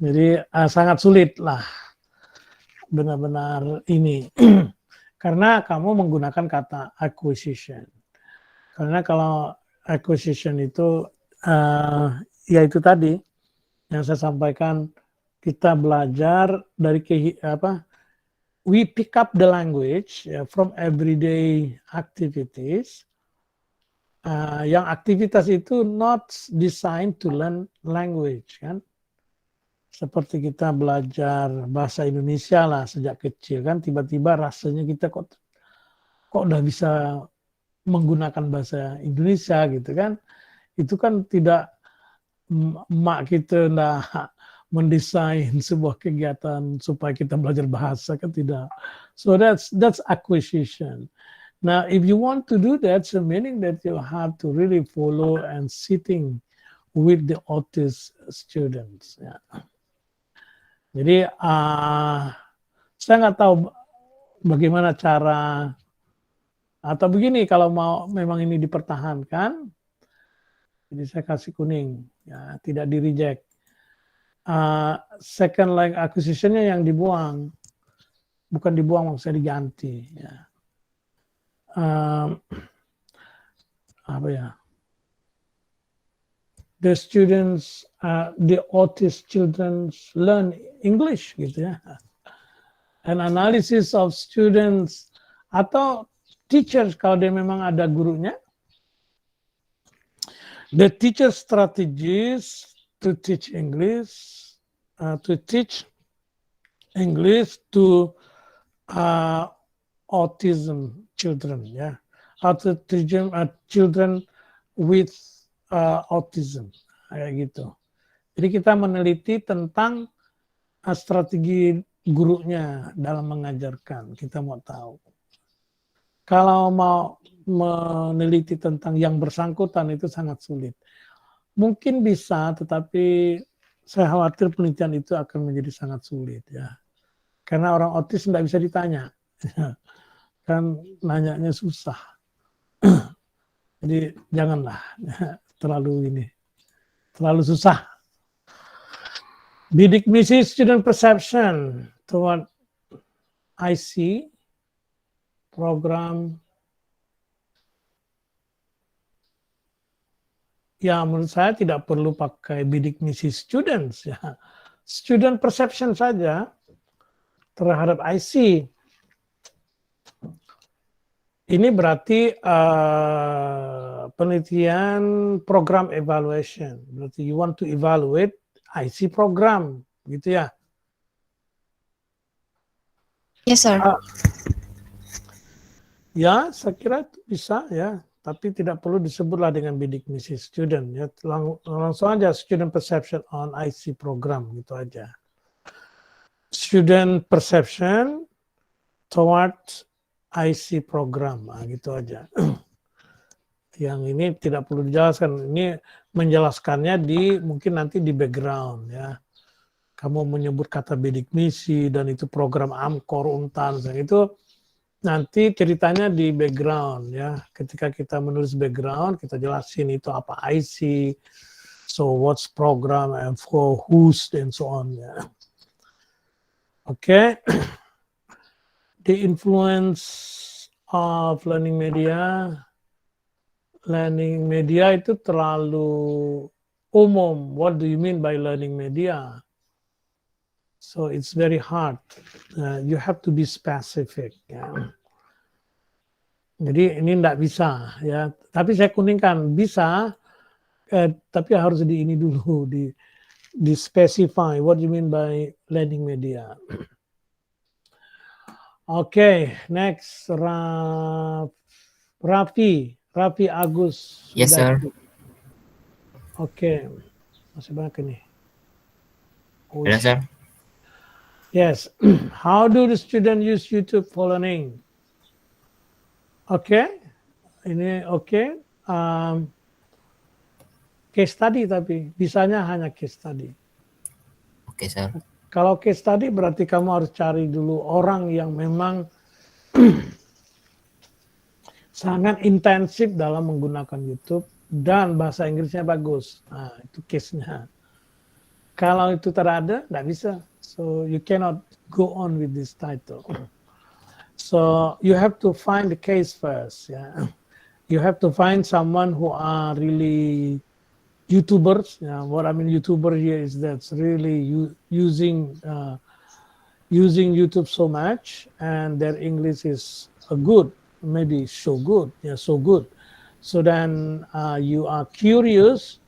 Jadi sangat sulit lah, benar-benar ini, karena kamu menggunakan kata acquisition. Karena kalau acquisition itu, ya itu tadi yang saya sampaikan, kita belajar dari we pick up the language from everyday activities. Yang aktivitas itu not designed to learn language kan. Seperti kita belajar bahasa Indonesia lah sejak kecil kan, tiba-tiba rasanya kita kok udah bisa menggunakan bahasa Indonesia gitu kan. Itu kan tidak, emak kita nggak mendesain sebuah kegiatan supaya kita belajar bahasa kan, tidak. So that's acquisition. Now, if you want to do that, so meaning that you have to really follow and sitting with the autistic students. Ya. Jadi, saya nggak tahu bagaimana cara, atau begini, kalau mau memang ini dipertahankan, jadi saya kasih kuning, ya, tidak di reject. Second language acquisition-nya yang dibuang, bukan dibuang maksudnya diganti. Ya. Apa ya? the students, the autistic children learn English gitu ya. An analysis of students atau teachers kalau dia memang ada gurunya. The teacher strategies to teach English, to autism children, ya, autism children with autism, kayak gitu. Jadi kita meneliti tentang strategi gurunya dalam mengajarkan. Kita mau tahu. Kalau mau meneliti tentang yang bersangkutan itu sangat sulit. Mungkin bisa, tetapi saya khawatir penelitian itu akan menjadi sangat sulit ya. Karena orang autis tidak bisa ditanya. Kan nanyanya susah. Jadi janganlah terlalu susah. Bidik misi student perception toward IC program. Ya, menurut saya tidak perlu pakai bidik misi students ya. Student perception saja terhadap IC. Ini berarti penelitian program evaluation. Berarti you want to evaluate IC program, gitu ya? Yes, sir. Ya, saya kira itu bisa ya. Tapi tidak perlu disebutlah dengan bidik misi student ya, langsung aja student perception on IC program gitu aja. Student perception towards IC program, gitu aja. Yang ini tidak perlu dijelaskan, ini menjelaskannya mungkin nanti di background ya. Kamu menyebut kata bidik misi dan itu program Amkor, Untan, itu nanti ceritanya di background ya. Ketika kita menulis background, kita jelasin itu apa IC, so what's program and for who's and so on ya. Oke. The influence of learning media. Learning media itu terlalu umum. What do you mean by learning media? So it's very hard. You have to be specific. Ya. Jadi ini tidak bisa ya. Tapi saya kuningkan bisa, tapi harus ini dulu di specify. What do you mean by learning media? Okay, next Raffi Agus. Yes, sir. Okay, masih banyak ini. Yes, sir. Yes. How do the student use YouTube for learning? Oke. Ini oke. Case study tapi bisanya hanya case study. Oke, sir. Kalau case study berarti kamu harus cari dulu orang yang memang sangat intensif dalam menggunakan YouTube dan bahasa Inggrisnya bagus. Nah, itu case-nya. Kalau itu tidak ada, tidak bisa. So you cannot go on with this title. So you have to find the case first. Yeah, you have to find someone who are really YouTubers. Yeah, what I mean YouTuber here is that's really using YouTube so much, and their English is good, maybe so good. Yeah, so good. So then you are curious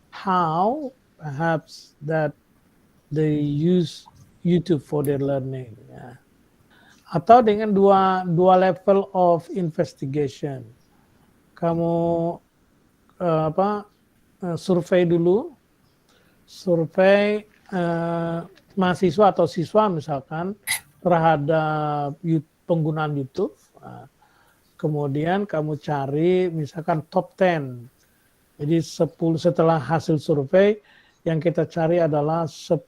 how perhaps that they use YouTube for their learning. Ya. Atau dengan dua level of investigation. Kamu survei dulu, survei mahasiswa atau siswa misalkan terhadap penggunaan YouTube. Kemudian kamu cari misalkan top 10. Jadi 10 setelah hasil survei yang kita cari adalah 10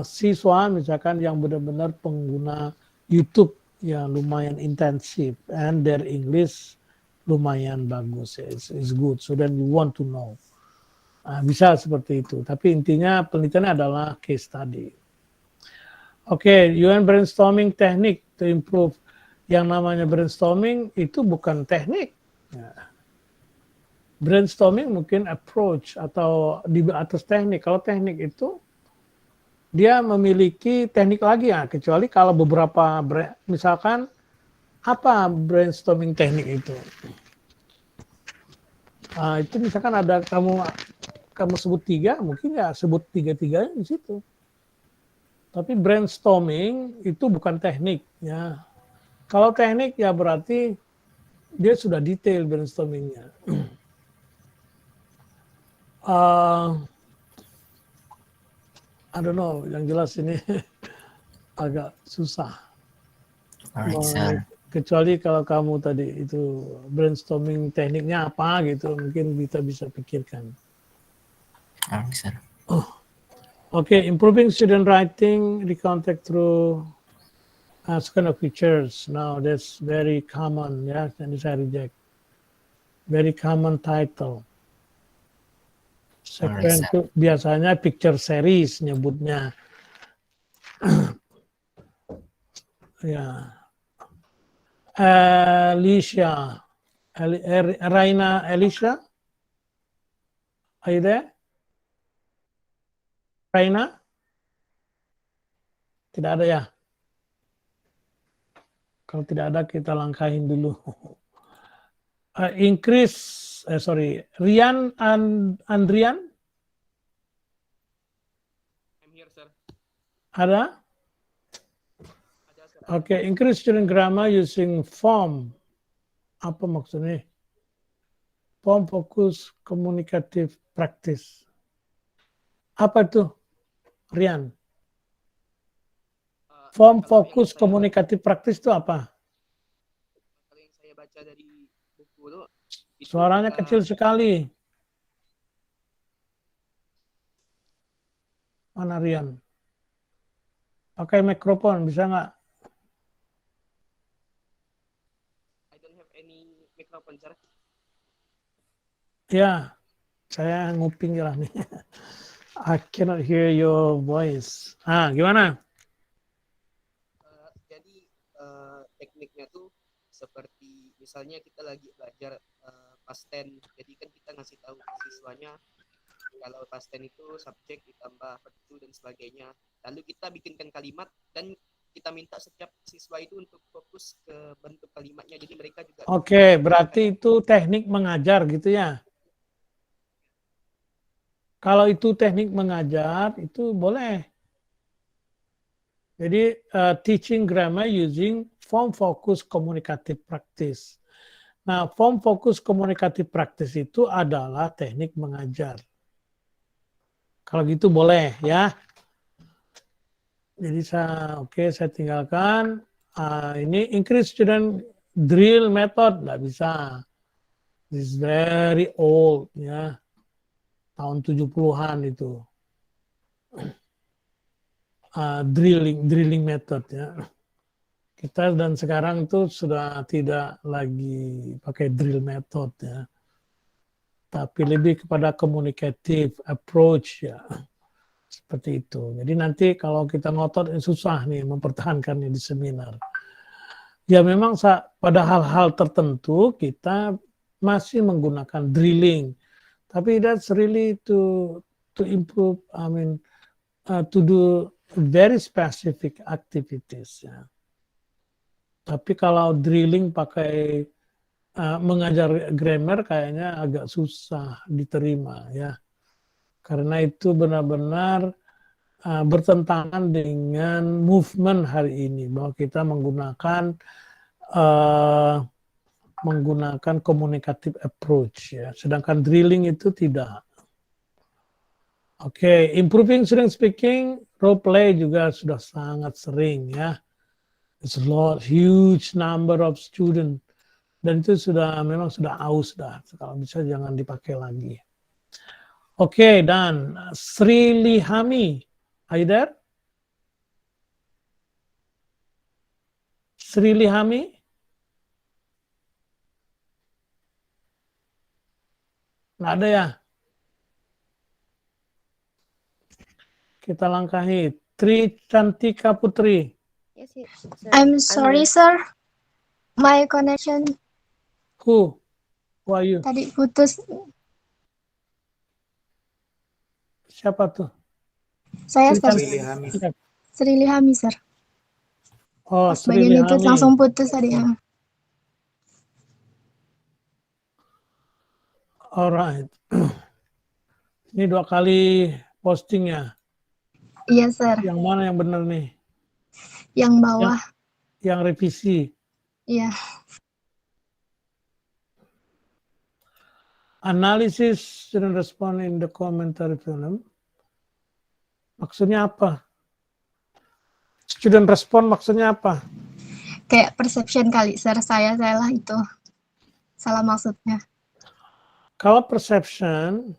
siswa misalkan yang benar-benar pengguna YouTube yang lumayan intensif and their English lumayan bagus, is good. So then you want to know. Bisa seperti itu. Tapi intinya penelitian adalah case study. Oke, UN brainstorming teknik to improve. Yang namanya brainstorming itu bukan teknik. Ya. Brainstorming mungkin approach atau di atas teknik. Kalau teknik itu dia memiliki teknik lagi ya, kecuali kalau beberapa misalkan apa brainstorming teknik itu? Itu misalkan ada kamu sebut 3, mungkin ya sebut 3-3 di situ. Tapi brainstorming itu bukan teknik ya. Kalau teknik ya berarti dia sudah detail brainstormingnya. I don't know, yang jelas ini agak susah. Alright, sir. Kecuali kalau kamu tadi itu brainstorming tekniknya apa gitu, mungkin kita bisa pikirkan. Alright, sir. Okay, improving student writing, recontact through kind of pictures. Now that's very common, ya. Ini saya reject. Very common title. Second itu biasanya picture series nyebutnya. Ya. Alicia. Raina Alicia? Are you there? Raina? Tidak ada ya? Kalau tidak ada kita langkahin dulu. Rian Andrian? I'm here, sir. Ada? Okay, increase student grammar using form. Apa maksudnya? Form fokus komunikatif praktis. Apa itu, Rian? Form fokus komunikatif praktis itu apa? Kalau yang saya baca dari buku itu, Suaranya kecil sekali. Mana Rian? Pakai mikrofon, bisa nggak? I don't have any microphone, sir. Ya, saya nguping lah nih. I cannot hear your voice. Gimana? Jadi tekniknya tuh seperti misalnya kita lagi belajar past tense, jadi kan kita ngasih tahu ke siswanya kalau past tense itu subjek ditambah verb to dan sebagainya. Lalu kita bikinkan kalimat dan kita minta setiap siswa itu untuk fokus ke bentuk kalimatnya. Jadi mereka juga. Oke, berarti itu teknik mengajar gitu ya? Kalau itu teknik mengajar itu boleh. Jadi teaching grammar using form focus communicative practice. Nah, form focus communicative practice itu adalah teknik mengajar. Kalau gitu boleh ya. Jadi saya tinggalkan. Ini increase student drill method nggak bisa. This is very old ya. Tahun 70-an itu. Drilling method ya. Kita dan sekarang itu sudah tidak lagi pakai drill method ya. Tapi lebih kepada communicative approach ya. Seperti itu. Jadi nanti kalau kita ngotot susah nih mempertahankannya di seminar. Ya memang pada hal-hal tertentu kita masih menggunakan drilling. Tapi that's really to improve, to do very specific activities ya. Tapi kalau drilling pakai mengajar grammar kayaknya agak susah diterima ya. Karena itu benar-benar bertentangan dengan movement hari ini bahwa kita menggunakan communicative approach ya. Sedangkan drilling itu tidak. Oke, improving student speaking, role play juga sudah sangat sering ya. It's a huge number of student. Dan itu memang sudah aus dah. Kalau bisa jangan dipakai lagi. Oke, dan Sri Lihami, are you there? Sri Lihami? Nggak ada ya? Kita langkahi. Tri Cantika Putri. Yes, sir. I'm sorry, sir. My connection. Who? Who are you? Tadi putus. Siapa tuh? Saya, Cerita. Sir. Sri Lihami, Sir. Oh, Pas Sri bagian itu Lihami. langsung putus tadi. Ya. Alright. Ini 2 kali posting ya. Iya, Sir. Yang mana yang benar nih? Yang bawah. Yang revisi. Iya. Analysis student respond in the commentary film. Maksudnya apa? Student respond maksudnya apa? Kayak perception kali, Sir. Saya lah itu. Salah maksudnya. Kalau perception,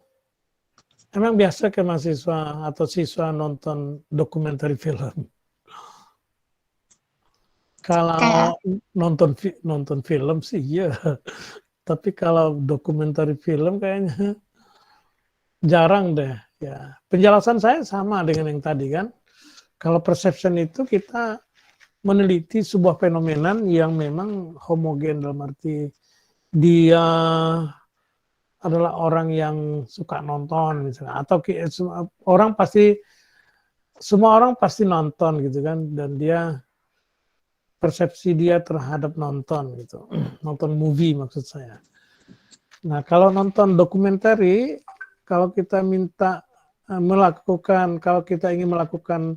emang biasa ke mahasiswa atau siswa nonton dokumenter film. Kalau nonton film sih iya. Tapi kalau dokumenter film kayaknya jarang deh. Ya, penjelasan saya sama dengan yang tadi kan. Kalau perception itu kita meneliti sebuah fenomena yang memang homogen dalam arti dia adalah orang yang suka nonton misalnya, atau semua orang pasti nonton gitu kan, dan dia persepsi dia terhadap nonton gitu, nonton movie maksud saya. Nah kalau nonton dokumenter, kalau kita kalau kita ingin melakukan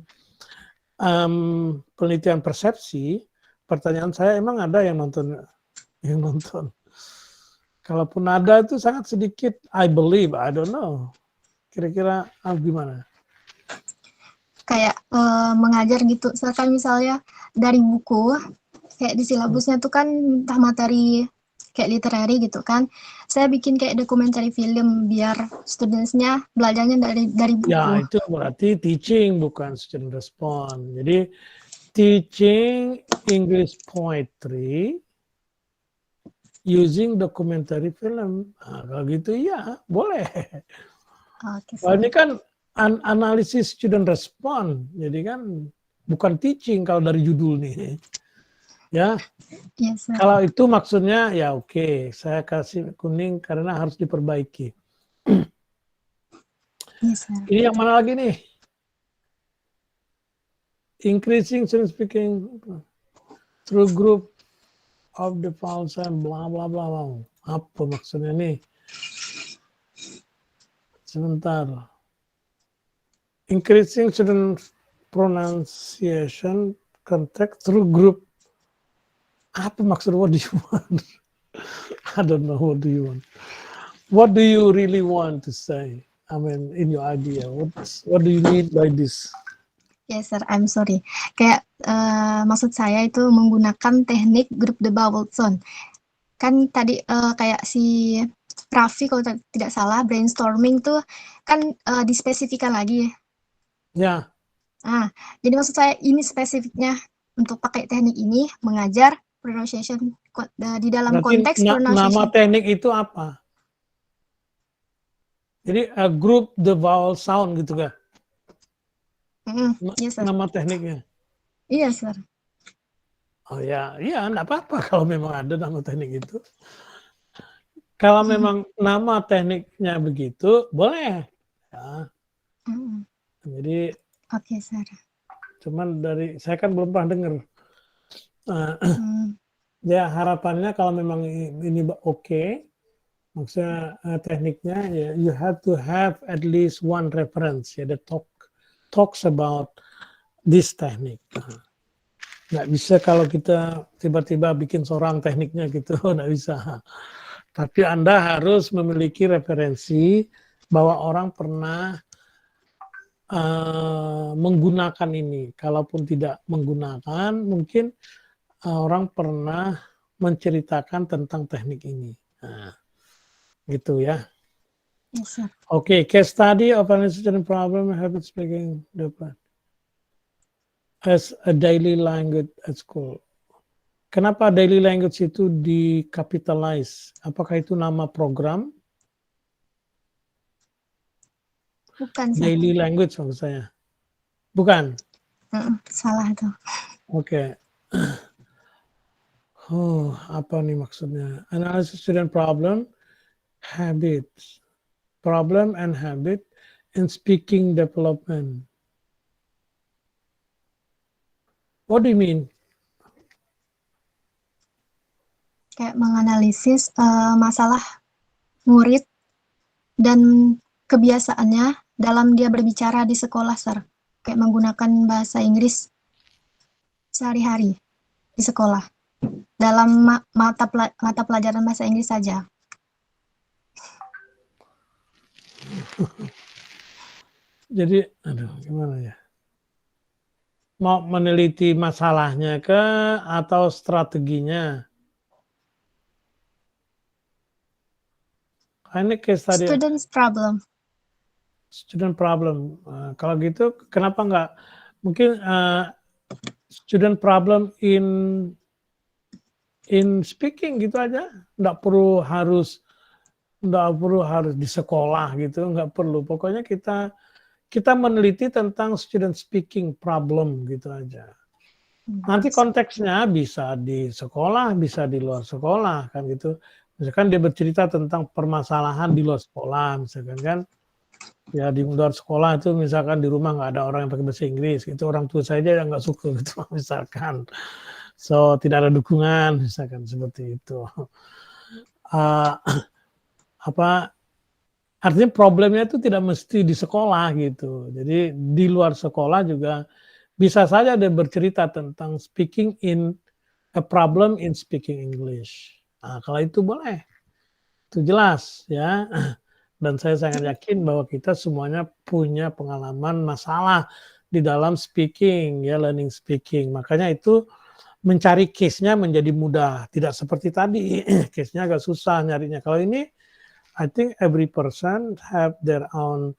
penelitian persepsi, pertanyaan saya emang ada yang nonton? Kalaupun ada itu sangat sedikit, I believe, I don't know. Kira-kira gimana? Kayak mengajar gitu. Misalkan misalnya dari buku, kayak di silabusnya tuh kan entah materi kayak literary gitu kan. Saya bikin kayak dokumentari film biar studentsnya belajarnya dari buku. Ya itu berarti teaching bukan student respond. Jadi teaching English poetry using documentary film. Nah, kalau gitu ya boleh. Okay, ini kan analisis student respond, jadi kan bukan teaching kalau dari judul nih. Ya. Yes, kalau itu maksudnya ya oke, saya kasih kuning karena harus diperbaiki. Yes, Ini yang mana lagi nih? Increasing student speaking through group of the vowels and bla bla bla. Apa maksudnya nih? Sebentar. Increasing student pronunciation contact through group. Apa maksud? What do you want? I don't know. What do you want? What do you really want to say? I mean, in your idea, what do you mean by this? Yes, sir. I'm sorry. Kayak maksud saya itu menggunakan teknik group the vowel sound. Kan tadi kayak si Raffi kalau tidak salah brainstorming tuh kan dispesifikan lagi. Ya. Jadi maksud saya ini spesifiknya untuk pakai teknik ini mengajar pronunciation di dalam konteks pronunciation. Nama teknik itu apa? Jadi group the vowel sound gitu kan? Yes, sir. Nama tekniknya? Iya, sir. Oh ya, iya, enggak apa-apa kalau memang ada nama teknik itu. Kalau memang nama tekniknya begitu, boleh. Ya. Jadi, oke, sir. Cuman saya kan belum pernah dengar. Ya harapannya kalau memang ini oke, maksudnya tekniknya ya you have to have at least one reference ya that talks about this technique. Nggak bisa kalau kita tiba-tiba bikin seorang tekniknya gitu, nggak bisa. Tapi Anda harus memiliki referensi bahwa orang pernah menggunakan ini. Kalaupun tidak menggunakan, mungkin orang pernah menceritakan tentang teknik ini. Nah, gitu ya. Yes, sir. Oke, case study of an student problem habit speaking as a daily language at school. Kenapa daily language itu di-capitalize? Apakah itu nama program? Bukan, sir. Daily language maksud saya. Bukan? Salah itu. Oke. Apa nih maksudnya? Analysis student problem habits, problem and habit in speaking development. What do you mean? Kayak menganalisis masalah murid dan kebiasaannya dalam dia berbicara di sekolah, Sir. Kayak menggunakan bahasa Inggris sehari-hari di sekolah. Dalam mata pelajaran bahasa Inggris saja. Jadi, aduh, gimana ya? Mau meneliti masalahnya ke atau strateginya? Ini case tadi. Student's problem. Student problem. Kalau gitu, kenapa nggak mungkin student problem in speaking gitu aja? Nggak perlu harus di sekolah gitu, nggak perlu. Pokoknya kita meneliti tentang student speaking problem gitu aja. Nanti konteksnya bisa di sekolah, bisa di luar sekolah kan gitu. Misalkan dia bercerita tentang permasalahan di luar sekolah, misalkan kan. Ya di luar sekolah itu misalkan di rumah nggak ada orang yang pakai bahasa Inggris, itu orang tua saya aja yang nggak suka gitu misalkan. So tidak ada dukungan misalkan seperti itu. Artinya problemnya itu tidak mesti di sekolah gitu. Jadi di luar sekolah juga bisa saja dia bercerita tentang speaking in a problem in speaking English. Nah, kalau itu boleh, itu jelas ya. Dan saya sangat yakin bahwa kita semuanya punya pengalaman masalah di dalam speaking, ya learning speaking. Makanya itu mencari case-nya menjadi mudah. Tidak seperti tadi, case-nya agak susah nyarinya. Kalau ini, I think every person have their own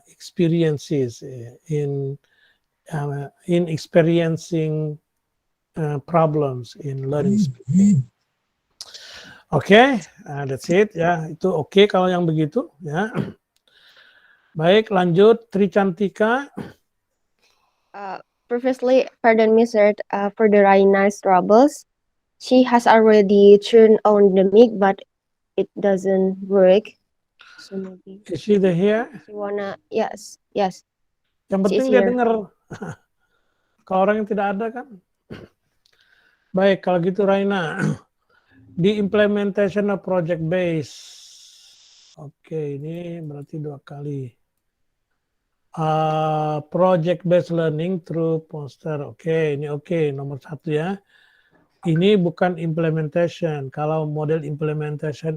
experiences in experiencing problems in learning speaking. Oke, that's it ya. Itu oke kalau yang begitu ya. Baik, lanjut Tri Cantika. Previously, pardon me, sir, for the Raina's troubles, she has already turned on the mic, but it doesn't work. So maybe Is she here? she wanna, yes. Yang She penting is dia here. dengar. Kalau orang yang tidak ada kan. Baik, kalau gitu Raina. Di implementation of project base. Oke, ini berarti 2 kali. Project based learning through poster. Oke, ini oke, nomor 1 ya. Ini bukan implementation. Kalau model implementation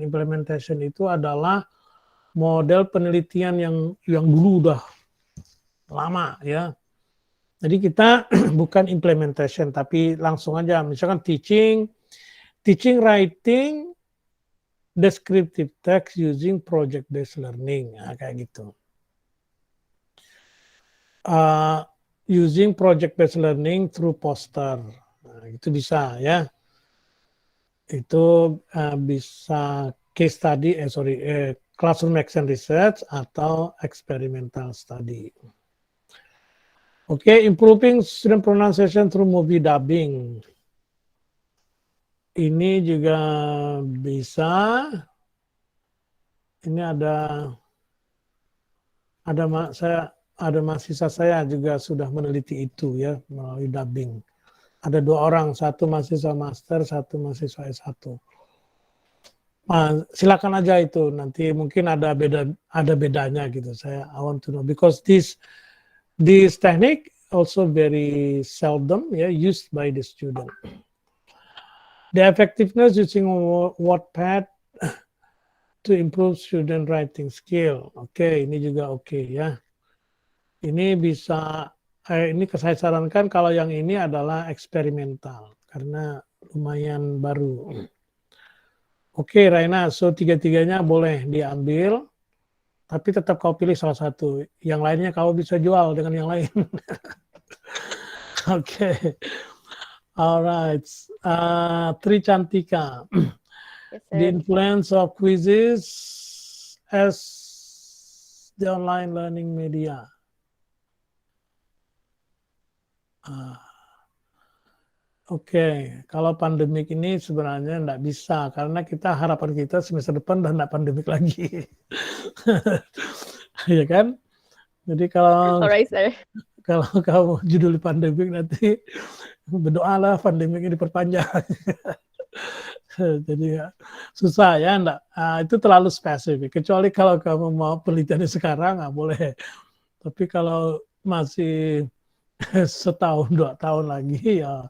itu adalah model penelitian yang dulu udah lama ya. Jadi kita bukan implementation, tapi langsung aja. Misalkan teaching writing descriptive text using project based learning, nah, kayak gitu. Using project based learning through poster, nah, itu bisa ya. Itu bisa case study, classroom action research atau experimental study. Oke, improving student pronunciation through movie dubbing. Ini juga bisa. Ini ada mahasiswa saya juga sudah meneliti itu ya melalui dubbing. Ada 2 orang, 1 mahasiswa master, 1 mahasiswa S1. Silakan aja itu, nanti mungkin ada bedanya gitu. I want to know because this technique also very seldom used by the student. The effectiveness using Wattpad to improve student writing skill. Oke, ini juga oke ya. Ini bisa, ini saya sarankan kalau yang ini adalah eksperimental karena lumayan baru. Oke, Raina, so 3-tiganya boleh diambil, tapi tetap kau pilih salah satu. Yang lainnya kau bisa jual dengan yang lain. Oke. Alright, Tri Cantika. Yes, The sir. influence of quizzes as the online learning media. Oke, kalau pandemik ini sebenarnya enggak bisa, karena harapan kita semester depan udah enggak pandemik lagi. Iya kan? Jadi kalau Alright, sir. kalau kamu judul pandemik nanti berdoalah pandemik ini diperpanjang. Jadi ya susah ya, itu terlalu spesifik. Kecuali kalau kamu mau penelitiannya sekarang nggak boleh. Tapi kalau masih setahun 2 tahun lagi ya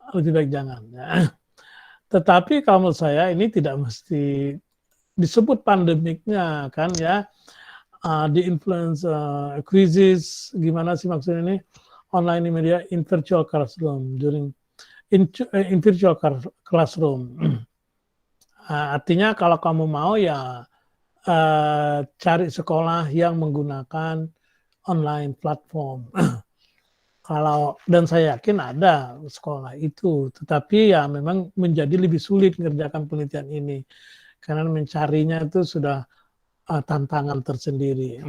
lebih baik jangan ya. Tetapi kalau menurut saya ini tidak mesti disebut pandemiknya kan ya. Di influence krisis gimana sih maksudnya ini online media in virtual classroom in virtual classroom. Artinya kalau kamu mau ya cari sekolah yang menggunakan online platform. Dan saya yakin ada sekolah itu, tetapi ya memang menjadi lebih sulit mengerjakan penelitian ini karena mencarinya itu sudah tantangan tersendiri.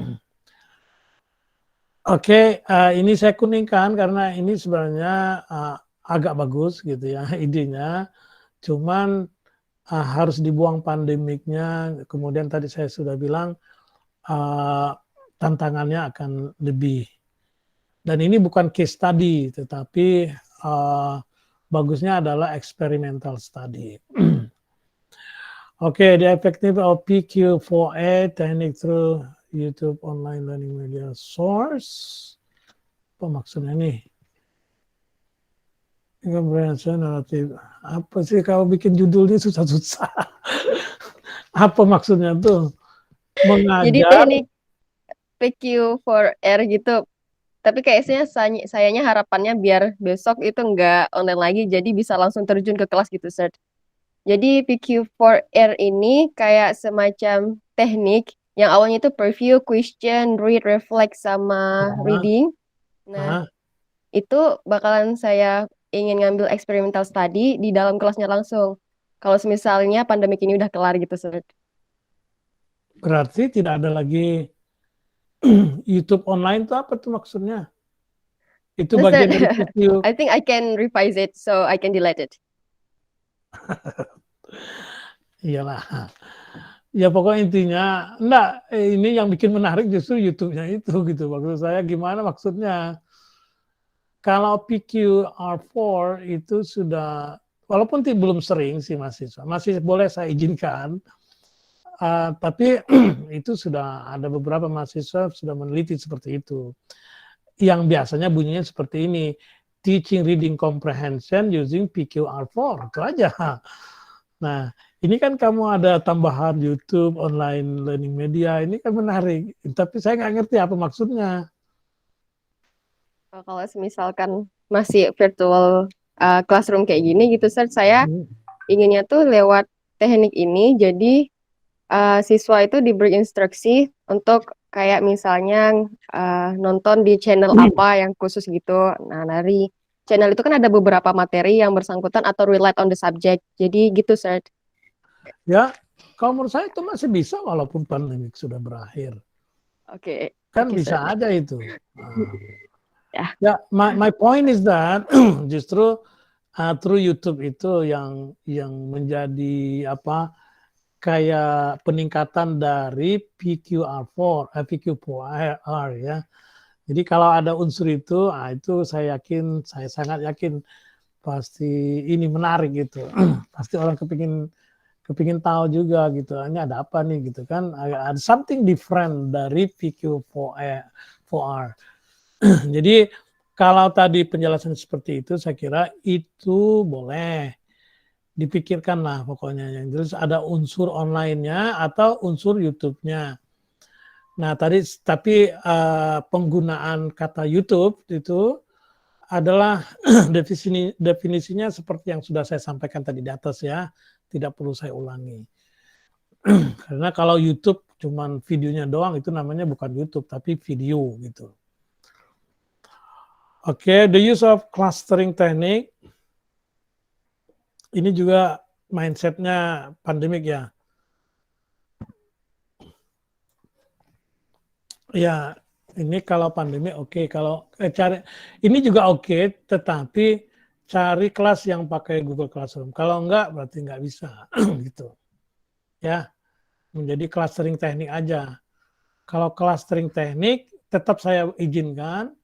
Oke, ini saya kuningkan karena ini sebenarnya agak bagus gitu ya idenya, cuman harus dibuang pandemiknya. Kemudian tadi saya sudah bilang tantangannya akan lebih. Dan ini bukan case study, tetapi bagusnya adalah experimental study. Oke, the effective of PQ4A technique through YouTube online learning media source. Apa maksudnya nih? Comprehension naratif. Apa sih kalau bikin judulnya susah-susah? Apa maksudnya tuh? Jadi Mengajar. teknik PQ4R gitu. Tapi kayaknya sayanya harapannya biar besok itu nggak online lagi, jadi bisa langsung terjun ke kelas gitu, sir. Jadi PQ4R ini kayak semacam teknik yang awalnya itu preview, question, read, reflect, sama reading. Nah, itu bakalan saya ingin ngambil experimental study di dalam kelasnya langsung. Kalau misalnya pandemik ini udah kelar gitu, sir. Berarti tidak ada lagi YouTube online itu apa tuh maksudnya? Itu No, bagian sir. dari PQ. I think I can revise it, so I can delete it. Iyalah. Ya pokoknya intinya, ini yang bikin menarik justru YouTube-nya itu gitu. Maksud saya gimana maksudnya? Kalau PQR4 itu sudah, walaupun belum sering sih mahasiswa, masih boleh saya izinkan, tapi itu sudah ada beberapa mahasiswa sudah meneliti seperti itu. Yang biasanya bunyinya seperti ini, teaching reading comprehension using PQR4, itu aja. Nah, ini kan kamu ada tambahan YouTube, online learning media, ini kan menarik. Tapi saya nggak ngerti apa maksudnya. Kalau misalkan masih virtual classroom kayak gini gitu, sir, saya inginnya tuh lewat teknik ini, jadi siswa itu diberi instruksi untuk kayak misalnya nonton di channel apa yang khusus gitu. Nah, dari channel itu kan ada beberapa materi yang bersangkutan atau relate on the subject. Jadi gitu, sir. Ya, kalau menurut saya itu masih bisa walaupun pandemik sudah berakhir. Oke. Kan Oke, bisa sir. aja itu. Ya. My point is that justru through YouTube itu yang menjadi kayak peningkatan dari PQR4 ya. Jadi kalau ada unsur itu, itu saya sangat yakin pasti ini menarik gitu. Pasti orang kepingin tahu juga gitu. Ini ada apa nih gitu kan? Ada something different dari PQ4R. Jadi kalau tadi penjelasan seperti itu, saya kira itu boleh dipikirkan lah pokoknya. Yang jelas ada unsur online-nya atau unsur YouTube-nya. Nah tapi penggunaan kata YouTube itu adalah definisinya seperti yang sudah saya sampaikan tadi di atas ya. Tidak perlu saya ulangi. Karena kalau YouTube cuman videonya doang itu namanya bukan YouTube tapi video gitu. Oke, the use of clustering technique. Ini juga mindsetnya pandemik ya. Ya, ini kalau pandemi oke. Kalau ini juga oke, tetapi cari kelas yang pakai Google Classroom. Kalau enggak, berarti enggak bisa. Gitu. Ya, menjadi clustering teknik aja. Kalau clustering teknik, tetap saya izinkan,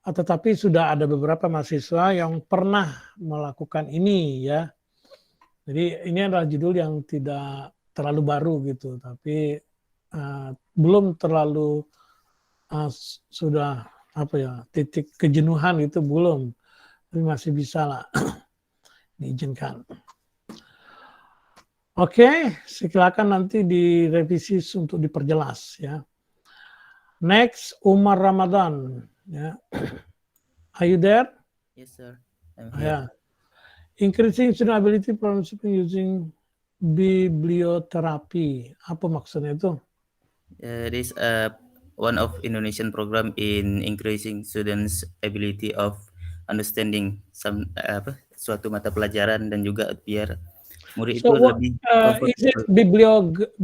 tetapi sudah ada beberapa mahasiswa yang pernah melakukan ini, ya. Jadi ini adalah judul yang tidak terlalu baru gitu, tapi belum terlalu sudah apa ya, titik kejenuhan itu belum, tapi masih bisa lah diizinkan. Oke, silakan nanti direvisi untuk diperjelas ya. Next, Umar Ramadan. Ya. Are you there? Yes, sir. I'm Yeah. here. Increasing student ability problem solving using bibliotherapy. Apa maksudnya itu? This one of Indonesian program in increasing students' ability of understanding suatu mata pelajaran dan juga biar murid itu So what, lebih is it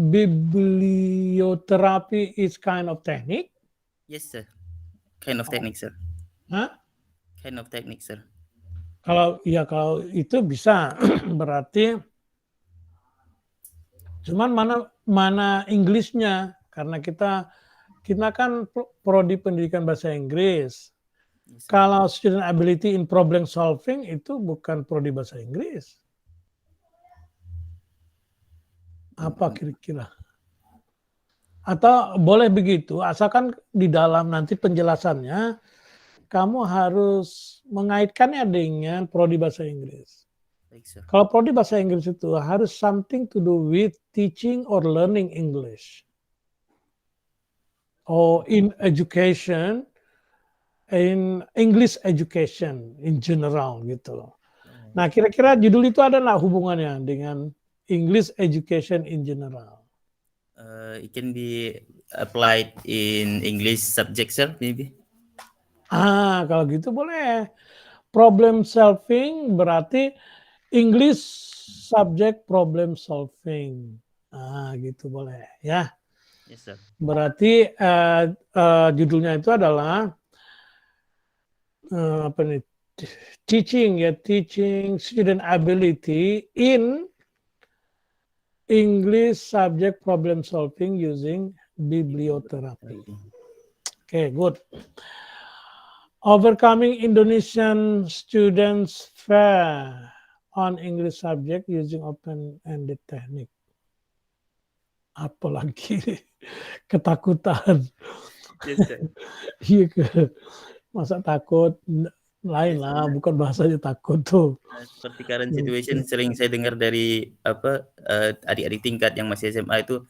bibliotherapy is kind of technique? Yes, sir. Kind of technique, sir. Hah? Kind of technique, sir. Kalau itu bisa berarti cuman mana Inggrisnya, karena kita kan prodi pendidikan bahasa Inggris. Yes, sir. Kalau student ability in problem solving itu bukan prodi bahasa Inggris. Apa kira-kira? Atau boleh begitu, asalkan di dalam nanti penjelasannya kamu harus mengaitkannya dengan prodi bahasa Inggris. Baik, sir. Kalau prodi bahasa Inggris itu harus something to do with teaching or learning English. Or in education, in English education in general gitu. Nah, kira-kira judul itu ada nggak hubungannya dengan English education in general? It can be applied in English subject, sir, maybe. Kalau gitu boleh. Problem solving berarti English subject problem solving. Gitu boleh ya. Yes, sir. Berarti judulnya itu adalah apa nih? Teaching student ability in English subject problem solving using bibliotherapy. Okay, good. Overcoming Indonesian students' fear on English subject using open-ended technique. Apalagi ketakutan. Yes, sir. Iya, masa takut? Lain lah, bukan bahasanya takut tuh. Seperti current situation sering saya dengar dari adik-adik tingkat yang masih SMA itu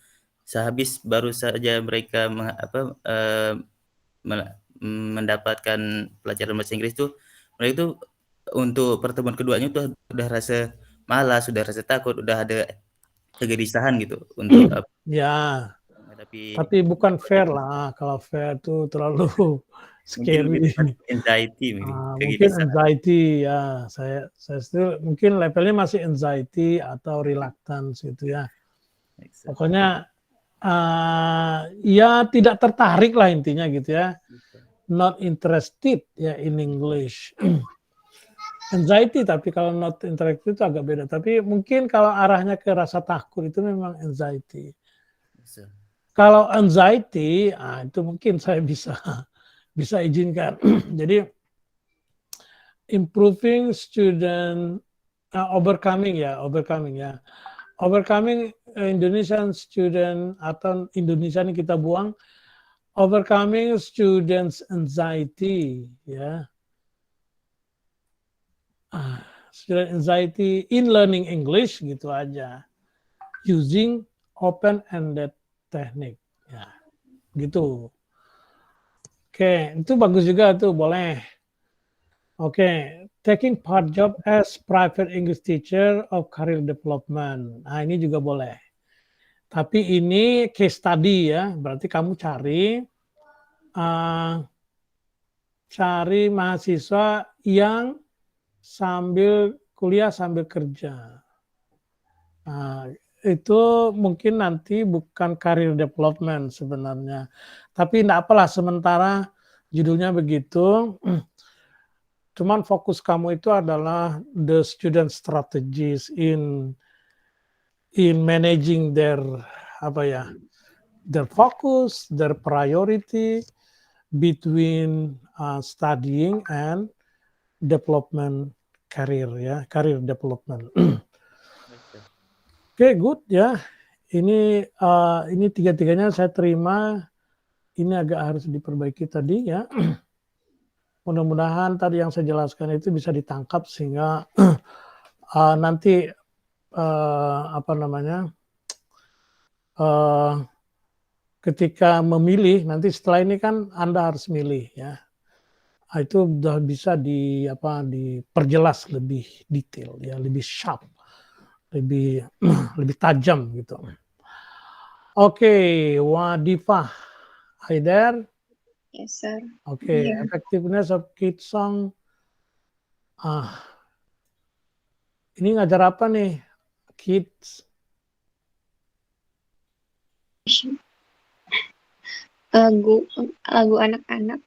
sehabis baru saja mereka mendapatkan pelajaran bahasa Inggris tuh, mereka itu untuk pertemuan keduanya tuh udah rasa malas, sudah rasa takut, udah ada kegelisahan gitu untuk Ya, menghadapi. tapi bukan fair lah. Kalau fair tuh terlalu scary. Anxiety, Mungkin anxiety ya. Saya still mungkin levelnya masih anxiety atau reluctance gitu ya. Pokoknya ya tidak tertarik lah intinya gitu ya. Not interested ya in English. Anxiety, tapi kalau not interested itu agak beda. Tapi mungkin kalau arahnya ke rasa takut itu memang anxiety. Kalau anxiety, itu mungkin saya bisa izinkan. Jadi improving student overcoming Indonesian student, atau Indonesia ini kita buang, overcoming students anxiety ya. Student anxiety in learning English gitu aja, using open-ended technique ya, gitu. Oke, itu bagus juga tuh, boleh. Oke, taking part job as private English teacher of career development. Nah, ini juga boleh. Tapi ini case study ya, berarti kamu cari mahasiswa yang sambil kuliah sambil kerja. Nah, itu mungkin nanti bukan career development sebenarnya. Tapi enggak apalah, sementara judulnya begitu. cuman fokus kamu itu adalah the student strategies in managing their their focus, their priority between studying and development career development. Oke, good ya. Ini tiga-tiganya saya terima. Ini agak harus diperbaiki tadi ya. Mudah-mudahan tadi yang saya jelaskan itu bisa ditangkap sehingga nanti ketika memilih, nanti setelah ini kan Anda harus milih ya. Itu sudah bisa diperjelas lebih detail ya, lebih sharp, lebih tajam gitu. Oke, Wadifah, are you there? Yes, sir. Okay, effectiveness of Kitsong. Ini ngajar apa nih, kids? Lagu anak-anak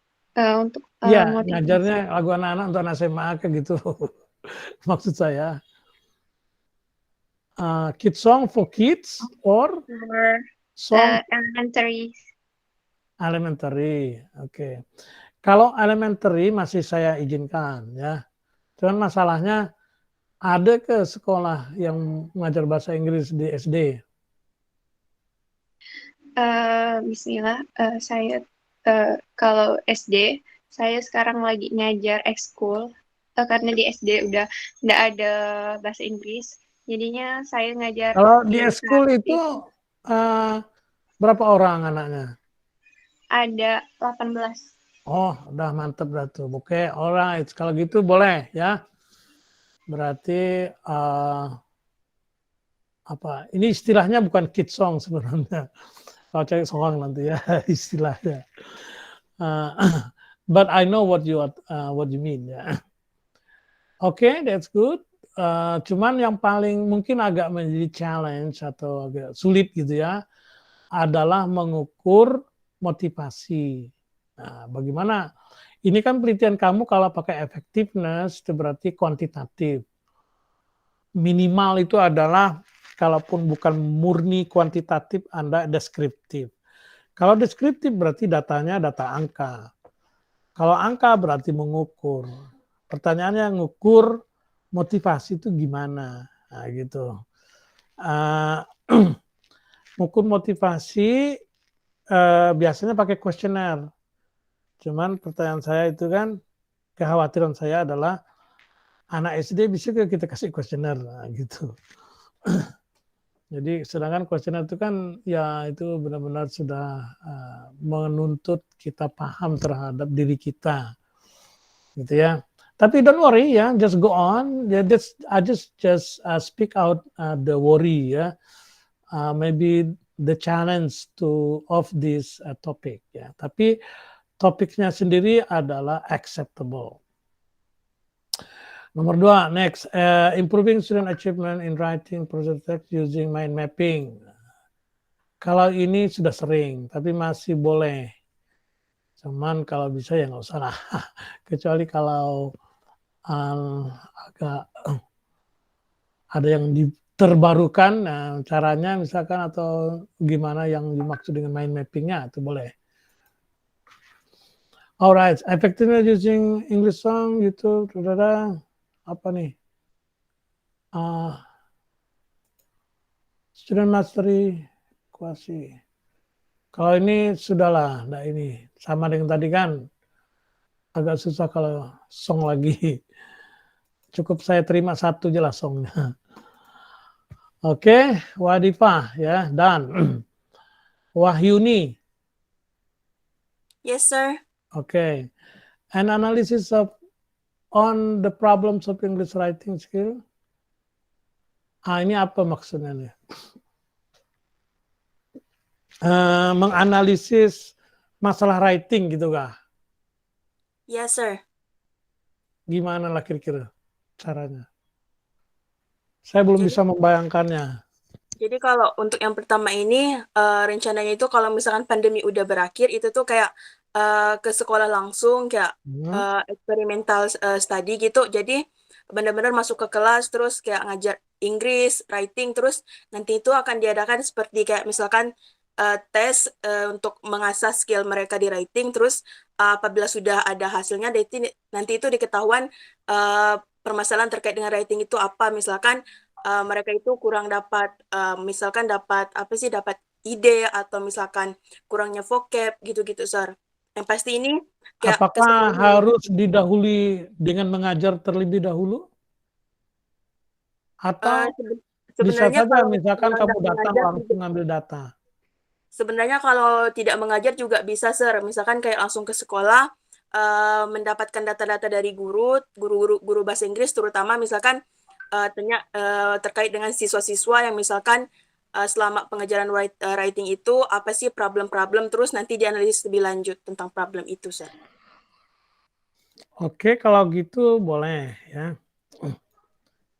untuk Ya, motivasi. ngajarnya lagu anak-anak untuk anak SMA kayak gitu. Maksud saya. Kids song for kids or song Elementary. elementary. Oke. Kalau elementary masih saya izinkan ya. Cuman masalahnya ada ke sekolah yang mengajar bahasa Inggris di SD? Bismillah, saya kalau SD, saya sekarang lagi ngajar ekskul karena di SD udah nggak ada bahasa Inggris, jadinya saya ngajar. Kalau di ekskul itu berapa orang anaknya? Ada 18. Oh, udah mantep dah tuh. Oke, alright. Kalau gitu boleh ya. Berarti ini istilahnya bukan kids song sebenarnya. Kalau cari song nanti ya istilahnya. But I know what you mean ya. Oke, that's good. Cuman yang paling mungkin agak menjadi challenge atau agak sulit gitu ya adalah mengukur motivasi. Nah, bagaimana? Ini kan penelitian kamu kalau pakai effectiveness itu berarti kuantitatif. Minimal itu adalah kalaupun bukan murni kuantitatif, Anda deskriptif. Kalau deskriptif berarti datanya data angka. Kalau angka berarti mengukur. Pertanyaannya ngukur motivasi itu gimana? Nah, gitu. Mengukur motivasi biasanya pakai kuesioner. Cuman pertanyaan saya itu kan, kekhawatiran saya adalah anak SD bisa kita kasih kuesioner, nah, gitu. Jadi sedangkan kuesioner itu kan ya itu benar-benar sudah menuntut kita paham terhadap diri kita, gitu ya. Tapi don't worry ya, just go on. Ya, I just speak out the worry ya, maybe the challenge of this topic ya. Tapi topiknya sendiri adalah acceptable. Nomor 2, next, improving student achievement in writing project text using mind mapping. Kalau ini sudah sering, tapi masih boleh. Cuman kalau bisa ya nggak usah lah. Kecuali kalau agak ada yang terbarukan, nah, caranya misalkan atau gimana yang dimaksud dengan mind mappingnya itu boleh. Alright, effectiveness using English song gitu, apa nih? Student mastery kuasi. Kalau ini sudahlah, nah ini sama dengan tadi kan, agak susah kalau song lagi. Cukup saya terima satu aja lah songnya. Oke, Wadifah ya, dan Wahyuni. Yes, sir. Okay, an analysis on the problems of English writing skill. Ini apa maksudnya nih? Menganalisis masalah writing gitu kah? Yes, sir. Gimana lah kira-kira caranya? Saya belum bisa membayangkannya. Jadi kalau untuk yang pertama ini rencananya itu kalau misalkan pandemi udah berakhir itu tuh kayak ke sekolah langsung kayak eksperimental study gitu. Jadi benar-benar masuk ke kelas terus kayak ngajar Inggris, writing, terus nanti itu akan diadakan seperti kayak misalkan tes untuk mengasah skill mereka di writing, terus apabila sudah ada hasilnya nanti itu diketahuan permasalahan terkait dengan writing itu apa. Misalkan mereka itu kurang dapat misalkan dapat apa sih, dapat ide atau misalkan kurangnya vocab gitu-gitu, Sir. Yang pasti ini kayak Apakah harus didahului dengan mengajar terlebih dahulu? Atau bisa sebenarnya saja kalau misalkan kamu mengajar datang juga, langsung ngambil data. sebenarnya kalau tidak mengajar juga bisa, Sir. Misalkan kayak langsung ke sekolah mendapatkan data-data dari guru bahasa Inggris, terutama misalkan terkait dengan siswa-siswa yang misalkan selama pengajaran writing itu apa sih problem-problem, terus nanti dianalisis lebih lanjut tentang problem itu, Sir. Oke, kalau gitu boleh ya.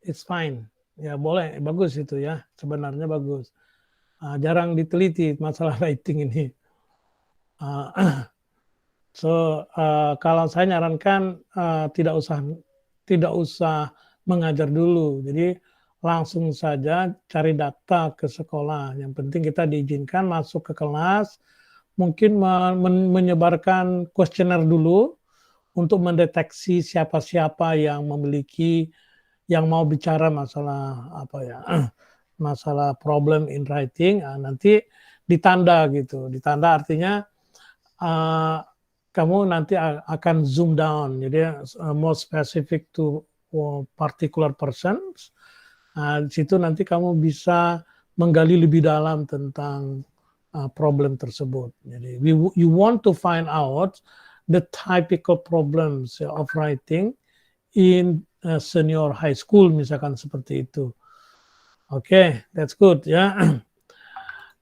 It's fine. Ya boleh, bagus itu ya. Sebenarnya bagus. Jarang diteliti masalah writing ini. Kalau saya nyarankan tidak usah mengajar dulu. Jadi langsung saja cari data ke sekolah. Yang penting kita diizinkan masuk ke kelas, mungkin menyebarkan kuesioner dulu untuk mendeteksi siapa-siapa yang mau bicara masalah masalah problem in writing. Nanti ditanda gitu. Ditanda artinya kamu nanti akan zoom down, jadi more specific to particular persons. Di situ nanti kamu bisa menggali lebih dalam tentang problem tersebut. Jadi you want to find out the typical problems of writing in senior high school, misalkan seperti itu. Okay, that's good ya.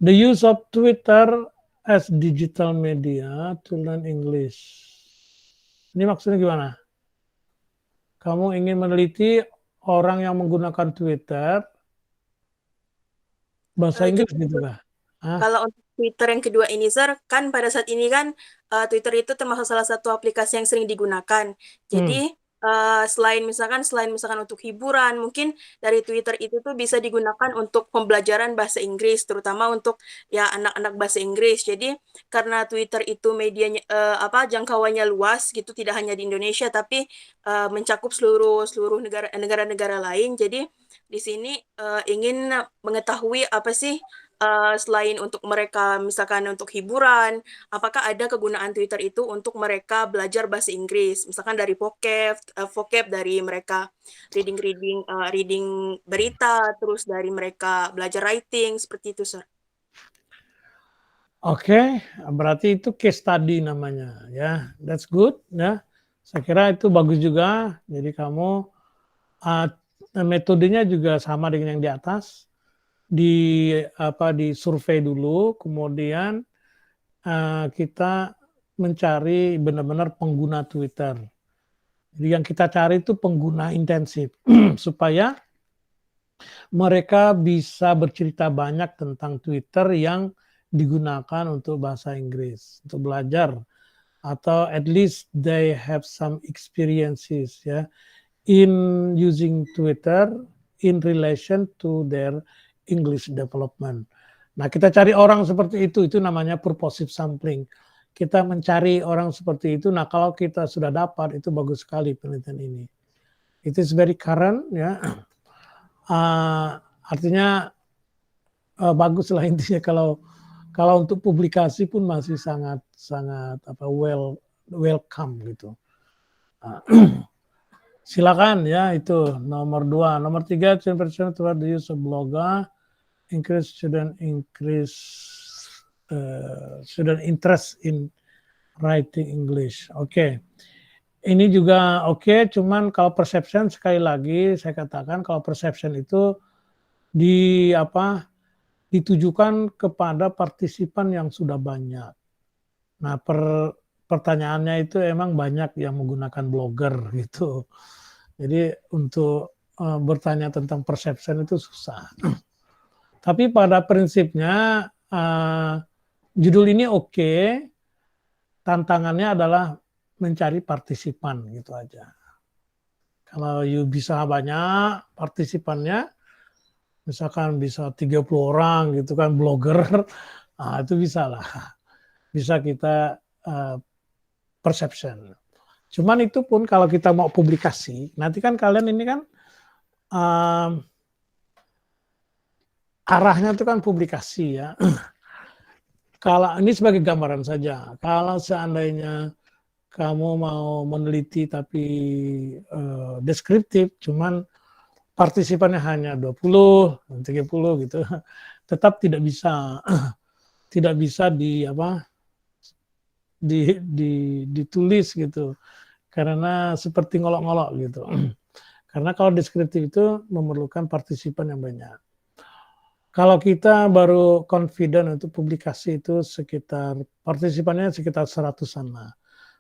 The use of Twitter as digital media to learn English. Ini maksudnya gimana? Kamu ingin meneliti orang yang menggunakan Twitter bahasa Inggris gitu kah? Kalau untuk Twitter yang kedua ini, Sir, kan pada saat ini kan Twitter itu termasuk salah satu aplikasi yang sering digunakan. Jadi selain misalkan untuk hiburan, mungkin dari Twitter itu tuh bisa digunakan untuk pembelajaran bahasa Inggris, terutama untuk ya anak-anak bahasa Inggris. Jadi karena Twitter itu medianya jangkauannya luas gitu, tidak hanya di Indonesia tapi mencakup seluruh negara-negara lain. Jadi di sini ingin mengetahui apa sih selain untuk mereka misalkan untuk hiburan, apakah ada kegunaan Twitter itu untuk mereka belajar bahasa Inggris, misalkan dari vocab dari mereka reading berita, terus dari mereka belajar writing, seperti itu, Sir. Oke, berarti itu case study namanya ya. That's good ya. Saya kira itu bagus juga. Jadi kamu metodenya juga sama dengan yang di atas. Di survei dulu, kemudian kita mencari benar-benar pengguna Twitter. Jadi yang kita cari itu pengguna intensif supaya mereka bisa bercerita banyak tentang Twitter yang digunakan untuk bahasa Inggris, untuk belajar, atau at least they have some experiences ya in using Twitter in relation to their English development. Nah, kita cari orang seperti itu namanya purposive sampling. Kita mencari orang seperti itu. Nah, kalau kita sudah dapat, itu bagus sekali penelitian ini. It is very current ya. Artinya baguslah intinya kalau untuk publikasi pun masih sangat welcome gitu. Silakan ya, itu nomor 2. Nomor 3, percent toward the use of blogger, student interest in writing English. Oke. Ini juga oke, cuman kalau perception sekali lagi saya katakan kalau perception itu ditujukan kepada partisipan yang sudah banyak. Nah, pertanyaannya itu emang banyak yang menggunakan blogger gitu. Jadi untuk bertanya tentang perception itu susah. Tapi pada prinsipnya judul ini oke. tantangannya adalah mencari partisipan gitu aja. Kalau you bisa banyak partisipannya, misalkan bisa 30 orang gitu kan, blogger, nah itu bisa lah. Bisa kita perception. Cuman itu pun kalau kita mau publikasi, nanti kan kalian ini kan arahnya itu kan publikasi ya. Kalau ini sebagai gambaran saja, kalau seandainya kamu mau meneliti tapi deskriptif, cuman partisipannya hanya 20, 30 gitu, tetap tidak bisa ditulis gitu, karena seperti ngolok-ngolok gitu. Karena kalau deskriptif itu memerlukan partisipan yang banyak. Kalau kita baru confident untuk publikasi itu sekitar partisipannya sekitar 100-an lah,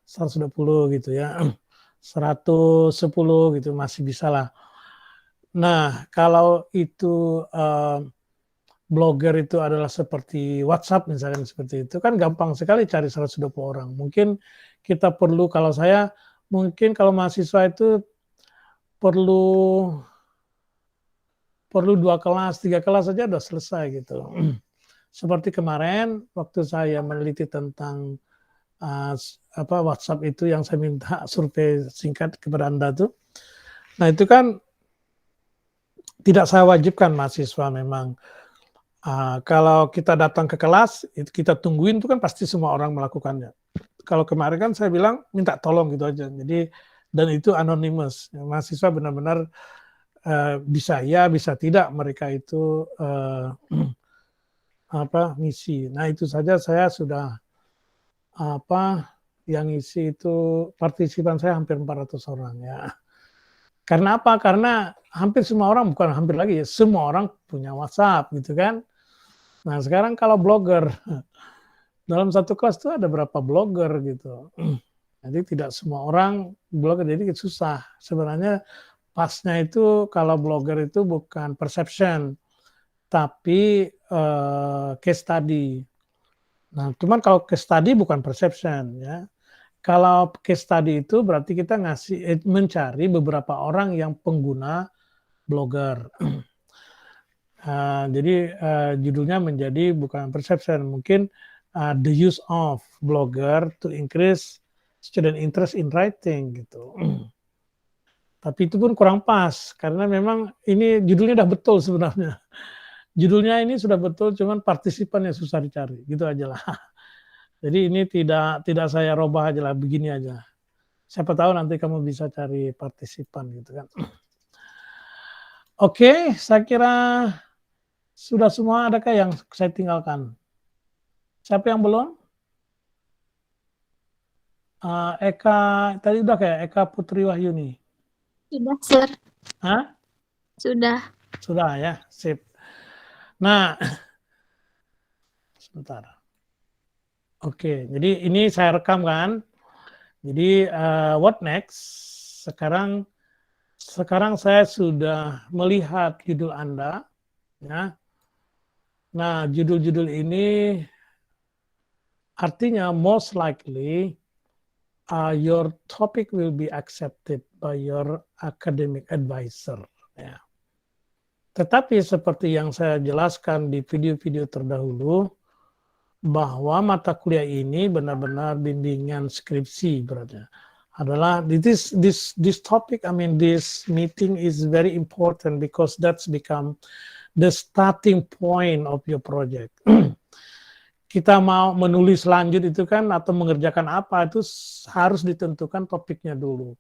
120 gitu ya, 110 gitu masih bisa lah. Nah kalau itu blogger itu adalah seperti WhatsApp misalkan seperti itu kan gampang sekali cari 120 orang. Mungkin kita perlu, kalau saya mungkin kalau mahasiswa itu perlu 2 kelas, 3 kelas saja udah selesai gitu. Seperti kemarin waktu saya meneliti tentang WhatsApp itu yang saya minta survei singkat kepada Anda tuh. Nah itu kan tidak saya wajibkan mahasiswa memang. Kalau kita datang ke kelas, kita tungguin itu kan pasti semua orang melakukannya. Kalau kemarin kan saya bilang minta tolong gitu aja. Jadi dan itu anonymous. Mahasiswa benar-benar bisa ya, bisa tidak mereka itu ngisi. Nah itu saja saya sudah yang ngisi itu partisipan saya hampir 400 orang ya. Karena apa? Karena hampir semua orang, bukan hampir lagi ya, semua orang punya WhatsApp gitu kan. Nah sekarang kalau blogger, dalam satu kelas itu ada berapa blogger gitu. Jadi tidak semua orang blogger, jadi susah. Sebenarnya pasnya itu kalau blogger itu bukan perception, tapi case study. Nah, cuman kalau case study bukan perception ya. Kalau case study itu berarti kita mencari beberapa orang yang pengguna blogger. Jadi judulnya menjadi bukan perception, mungkin the use of blogger to increase student interest in writing gitu. Tapi itu pun kurang pas, karena memang ini judulnya udah betul sebenarnya. Judulnya ini sudah betul, cuman partisipan yang susah dicari, gitu aja lah. Jadi ini tidak saya robah aja lah, begini aja. Siapa tahu nanti kamu bisa cari partisipan gitu kan. Oke, saya kira sudah semua. Adakah yang saya tinggalkan? Siapa yang belum? Eka, tadi udah kayak Eka Putri Wahyuni. Sudah, Sir. Hah? Sudah. Sudah ya, sip. Nah, sebentar. Oke, jadi ini saya rekam kan. Jadi what next? Sekarang saya sudah melihat judul Anda, ya. Nah, judul-judul ini artinya most likely your topic will be accepted by your academic advisor. Ya. Tetapi seperti yang saya jelaskan di video-video terdahulu, bahwa mata kuliah ini benar-benar bimbingan skripsi berarti adalah this topic, I mean this meeting is very important because that's become the starting point of your project. Kita mau menulis lanjut itu kan atau mengerjakan apa itu harus ditentukan topiknya dulu.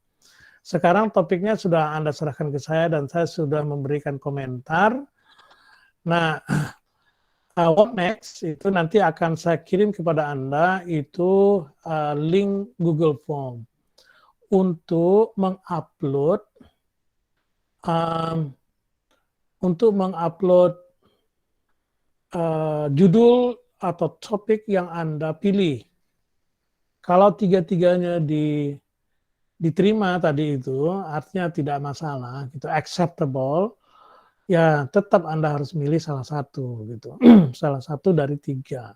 Sekarang topiknya sudah Anda serahkan ke saya dan saya sudah memberikan komentar. Nah, what next itu nanti akan saya kirim kepada Anda itu link Google Form untuk mengupload judul atau topik yang Anda pilih. Kalau tiga-tiganya diterima tadi itu, artinya tidak masalah, gitu, acceptable, ya tetap Anda harus milih salah satu, gitu, salah satu dari 3.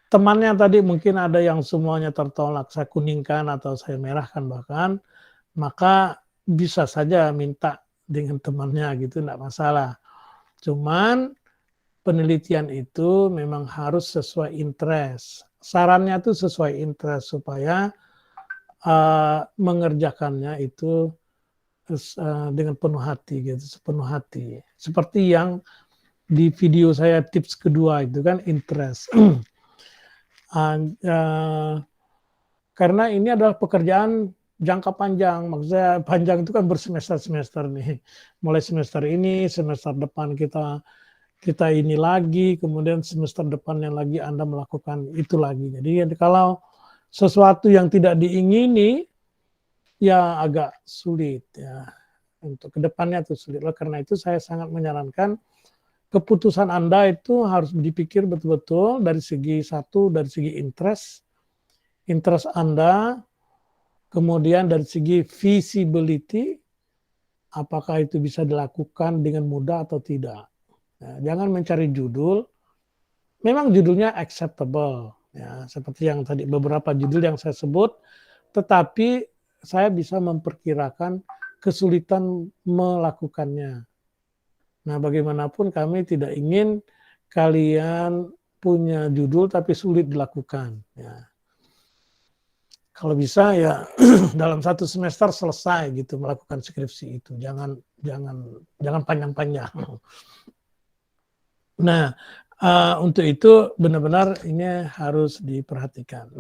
temannya tadi mungkin ada yang semuanya tertolak, saya kuningkan atau saya merahkan bahkan, maka bisa saja minta dengan temannya gitu, enggak masalah. Cuman penelitian itu memang harus sesuai interest. Sarannya itu sesuai interest supaya mengerjakannya itu dengan penuh hati gitu, sepenuh hati. Seperti yang di video saya tips kedua itu kan interest. Karena ini adalah pekerjaan jangka panjang, maksudnya panjang itu kan bersemester-semester nih. Mulai semester ini, semester depan kita ini lagi, kemudian semester depannya lagi Anda melakukan itu lagi. Jadi kalau sesuatu yang tidak diingini, ya agak sulit ya. Untuk kedepannya itu sulit. Karena itu saya sangat menyarankan keputusan Anda itu harus dipikir betul-betul dari segi interest Anda, kemudian dari segi feasibility, apakah itu bisa dilakukan dengan mudah atau tidak. Nah, jangan mencari judul, memang judulnya acceptable, ya, seperti yang tadi beberapa judul yang saya sebut, tetapi saya bisa memperkirakan kesulitan melakukannya. Nah, bagaimanapun kami tidak ingin kalian punya judul tapi sulit dilakukan. Ya. Kalau bisa ya dalam satu semester selesai gitu melakukan skripsi itu, jangan panjang-panjang. Nah, untuk itu benar-benar ini harus diperhatikan.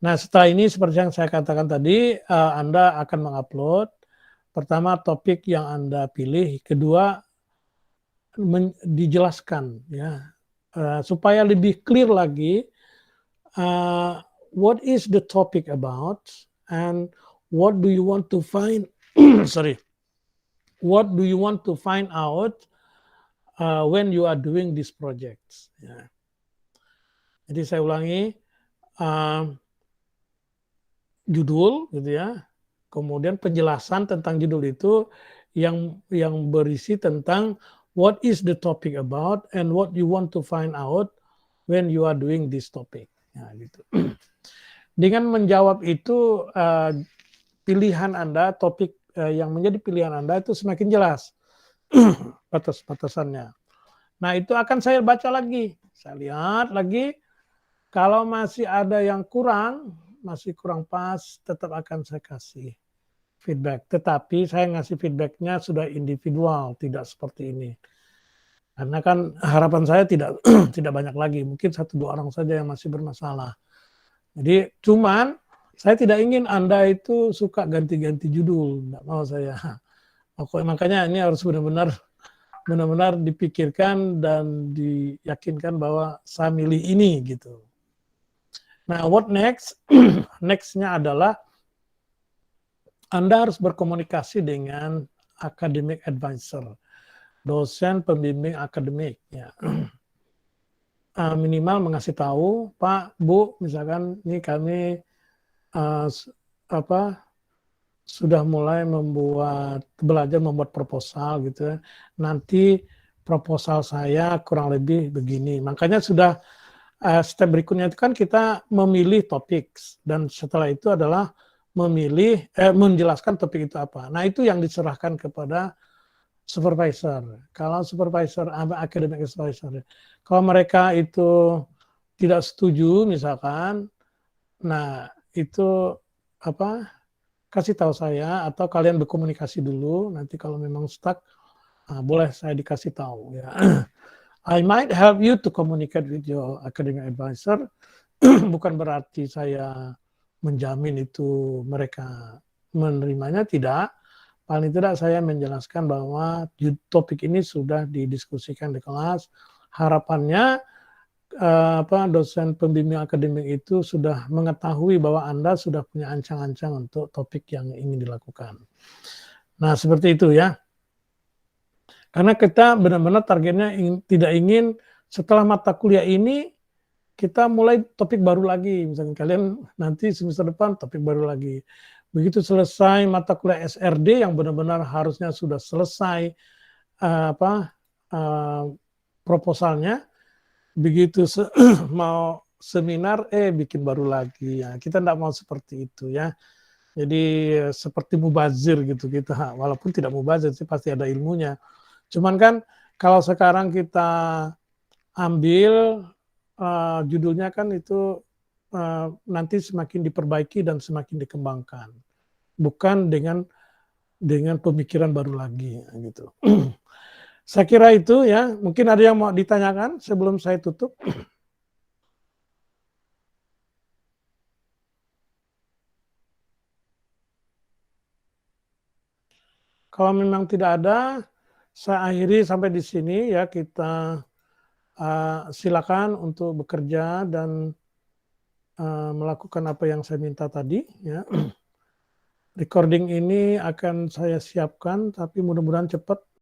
Nah, setelah ini seperti yang saya katakan tadi, Anda akan mengupload pertama topik yang Anda pilih, kedua dijelaskan ya supaya lebih clear lagi what is the topic about and what do you want to find what do you want to find out when you are doing this project ya. Jadi saya ulangi, judul gitu ya, kemudian penjelasan tentang judul itu yang berisi tentang what is the topic about and what you want to find out when you are doing this topic. Ya, gitu. Dengan menjawab itu, pilihan Anda, topik yang menjadi pilihan Anda itu semakin jelas batas-batasannya. Nah, itu akan saya baca lagi. Saya lihat lagi, kalau masih ada yang masih kurang pas, tetap akan saya kasih feedback. Tetapi saya ngasih feedbacknya sudah individual, tidak seperti ini. Karena kan harapan saya tidak banyak lagi, mungkin 1-2 orang saja yang masih bermasalah. Jadi cuman saya tidak ingin Anda itu suka ganti-ganti judul, tidak mau saya. Makanya ini harus benar-benar dipikirkan dan diyakinkan bahwa saya milih ini gitu. Nah, what next? Next-nya adalah Anda harus berkomunikasi dengan academic advisor, dosen pembimbing akademik. Ya. Minimal mengasih tahu, Pak, Bu, misalkan ini kami sudah mulai belajar membuat proposal gitu ya. Nanti proposal saya kurang lebih begini. Makanya sudah step berikutnya itu kan kita memilih topik dan setelah itu adalah menjelaskan topik itu apa. Nah, itu yang diserahkan kepada supervisor. Kalau supervisor academic advisor, kalau mereka itu tidak setuju misalkan, nah itu kasih tahu saya atau kalian berkomunikasi dulu. Nanti kalau memang stuck, boleh saya dikasih tahu ya. I might help you to communicate with your academic advisor. Bukan berarti saya menjamin itu mereka menerimanya, tidak. Paling tidak saya menjelaskan bahwa topik ini sudah didiskusikan di kelas. Harapannya dosen pembimbing akademik itu sudah mengetahui bahwa Anda sudah punya ancang-ancang untuk topik yang ingin dilakukan. Nah, seperti itu ya. Karena kita benar-benar targetnya tidak ingin setelah mata kuliah ini kita mulai topik baru lagi. Misalnya kalian nanti semester depan topik baru lagi. Begitu selesai mata kuliah SRD yang benar-benar harusnya sudah selesai proposalnya, begitu mau seminar, bikin baru lagi. Ya, kita tidak mau seperti itu ya. Jadi seperti mubazir gitu kita, walaupun tidak mubazir sih pasti ada ilmunya. Cuman kan kalau sekarang kita ambil judulnya kan itu nanti semakin diperbaiki dan semakin dikembangkan, bukan dengan pemikiran baru lagi gitu. Saya kira itu ya. Mungkin ada yang mau ditanyakan sebelum saya tutup. Kalau memang tidak ada, saya akhiri sampai di sini ya. Kita silakan untuk bekerja dan melakukan apa yang saya minta tadi ya. Recording ini akan saya siapkan, tapi mudah-mudahan cepat